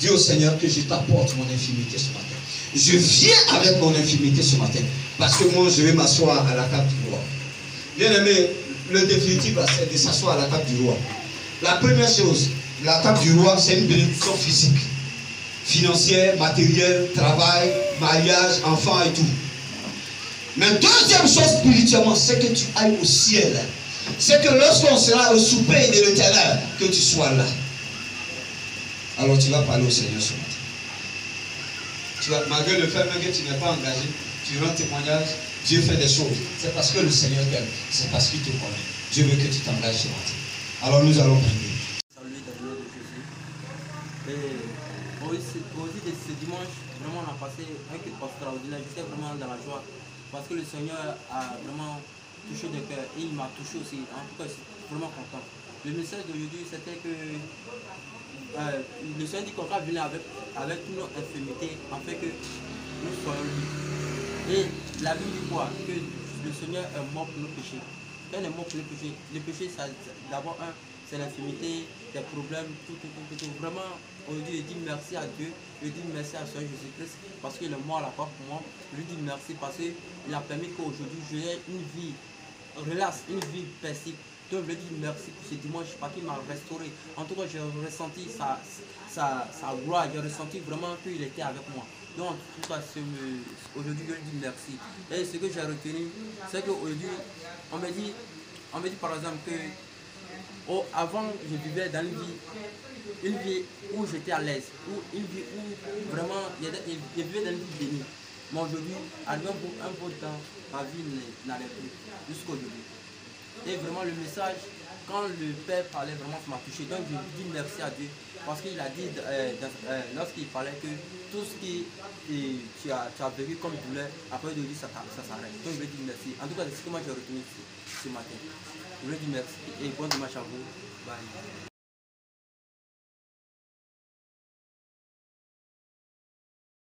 Dis au Seigneur que je t'apporte mon infimité ce matin. Je viens avec mon infimité ce matin. Parce que moi je vais m'asseoir à la table du roi. Bien aimé, le définitif c'est de s'asseoir à la table du roi. La première chose, la table du roi c'est une bénédiction physique, financière, matérielle, travail, mariage, enfants et tout. Mais deuxième chose spirituellement, c'est que tu ailles au ciel. C'est que lorsqu'on sera au souper de l'Éternel, que tu sois là. Alors tu vas parler au Seigneur ce matin. Tu vas, malgré le fait même que tu n'es pas engagé, tu rends témoignage, Dieu fait des choses. C'est parce que le Seigneur t'aime. C'est parce qu'il te connaît. Dieu veut que tu t'engages ce matin. Alors nous allons prier. Salut dans le nom de Jésus. Et aussi de ce dimanche, vraiment on a passé un culte extraordinaire. J'étais vraiment dans la joie. Parce que le Seigneur a vraiment touché de cœur et il m'a touché aussi. En tout cas, je suis vraiment content. Le message d'aujourd'hui, c'était que le Seigneur dit qu'on va venir avec toutes nos infirmités afin que nous soyons libres. Et la Bible dit quoi? Que le Seigneur est mort pour nos péchés. Quand il est mort pour nos péchés, le péché, d'abord, c'est l'infirmité, des problèmes, tout. Vraiment, aujourd'hui, je dis merci à Dieu, je dis merci à Seigneur Jésus-Christ parce qu'il est mort à la croix pour moi. Je lui dis merci parce qu'il a permis qu'aujourd'hui, j'ai une vie relaxe, une vie paisible. Donc je lui dis merci pour ce dimanche parce qu'il m'a restauré. En tout cas, j'ai ressenti sa gloire, j'ai ressenti vraiment qu'il était avec moi. Donc en tout cas, aujourd'hui, je lui dis merci. Et ce que j'ai retenu, c'est qu'aujourd'hui, on me dit par exemple que avant, je vivais dans une vie où j'étais à l'aise, une vie où vraiment, je vivais dans une vie bénie. Mais aujourd'hui, arrivé un peu de temps, ma vie n'allait plus, jusqu'aujourd'hui. Et vraiment le message, quand le Père parlait, vraiment ça m'a touché. Donc je dis merci à Dieu, parce qu'il a dit, lorsqu'il parlait que tout ce que tu as vécu comme douleur, après de dire ça s'arrête. Donc je lui dis merci. En tout cas, c'est ce que moi j'ai retenu ce matin. Je lui dis merci et bon dimanche à vous. Bye.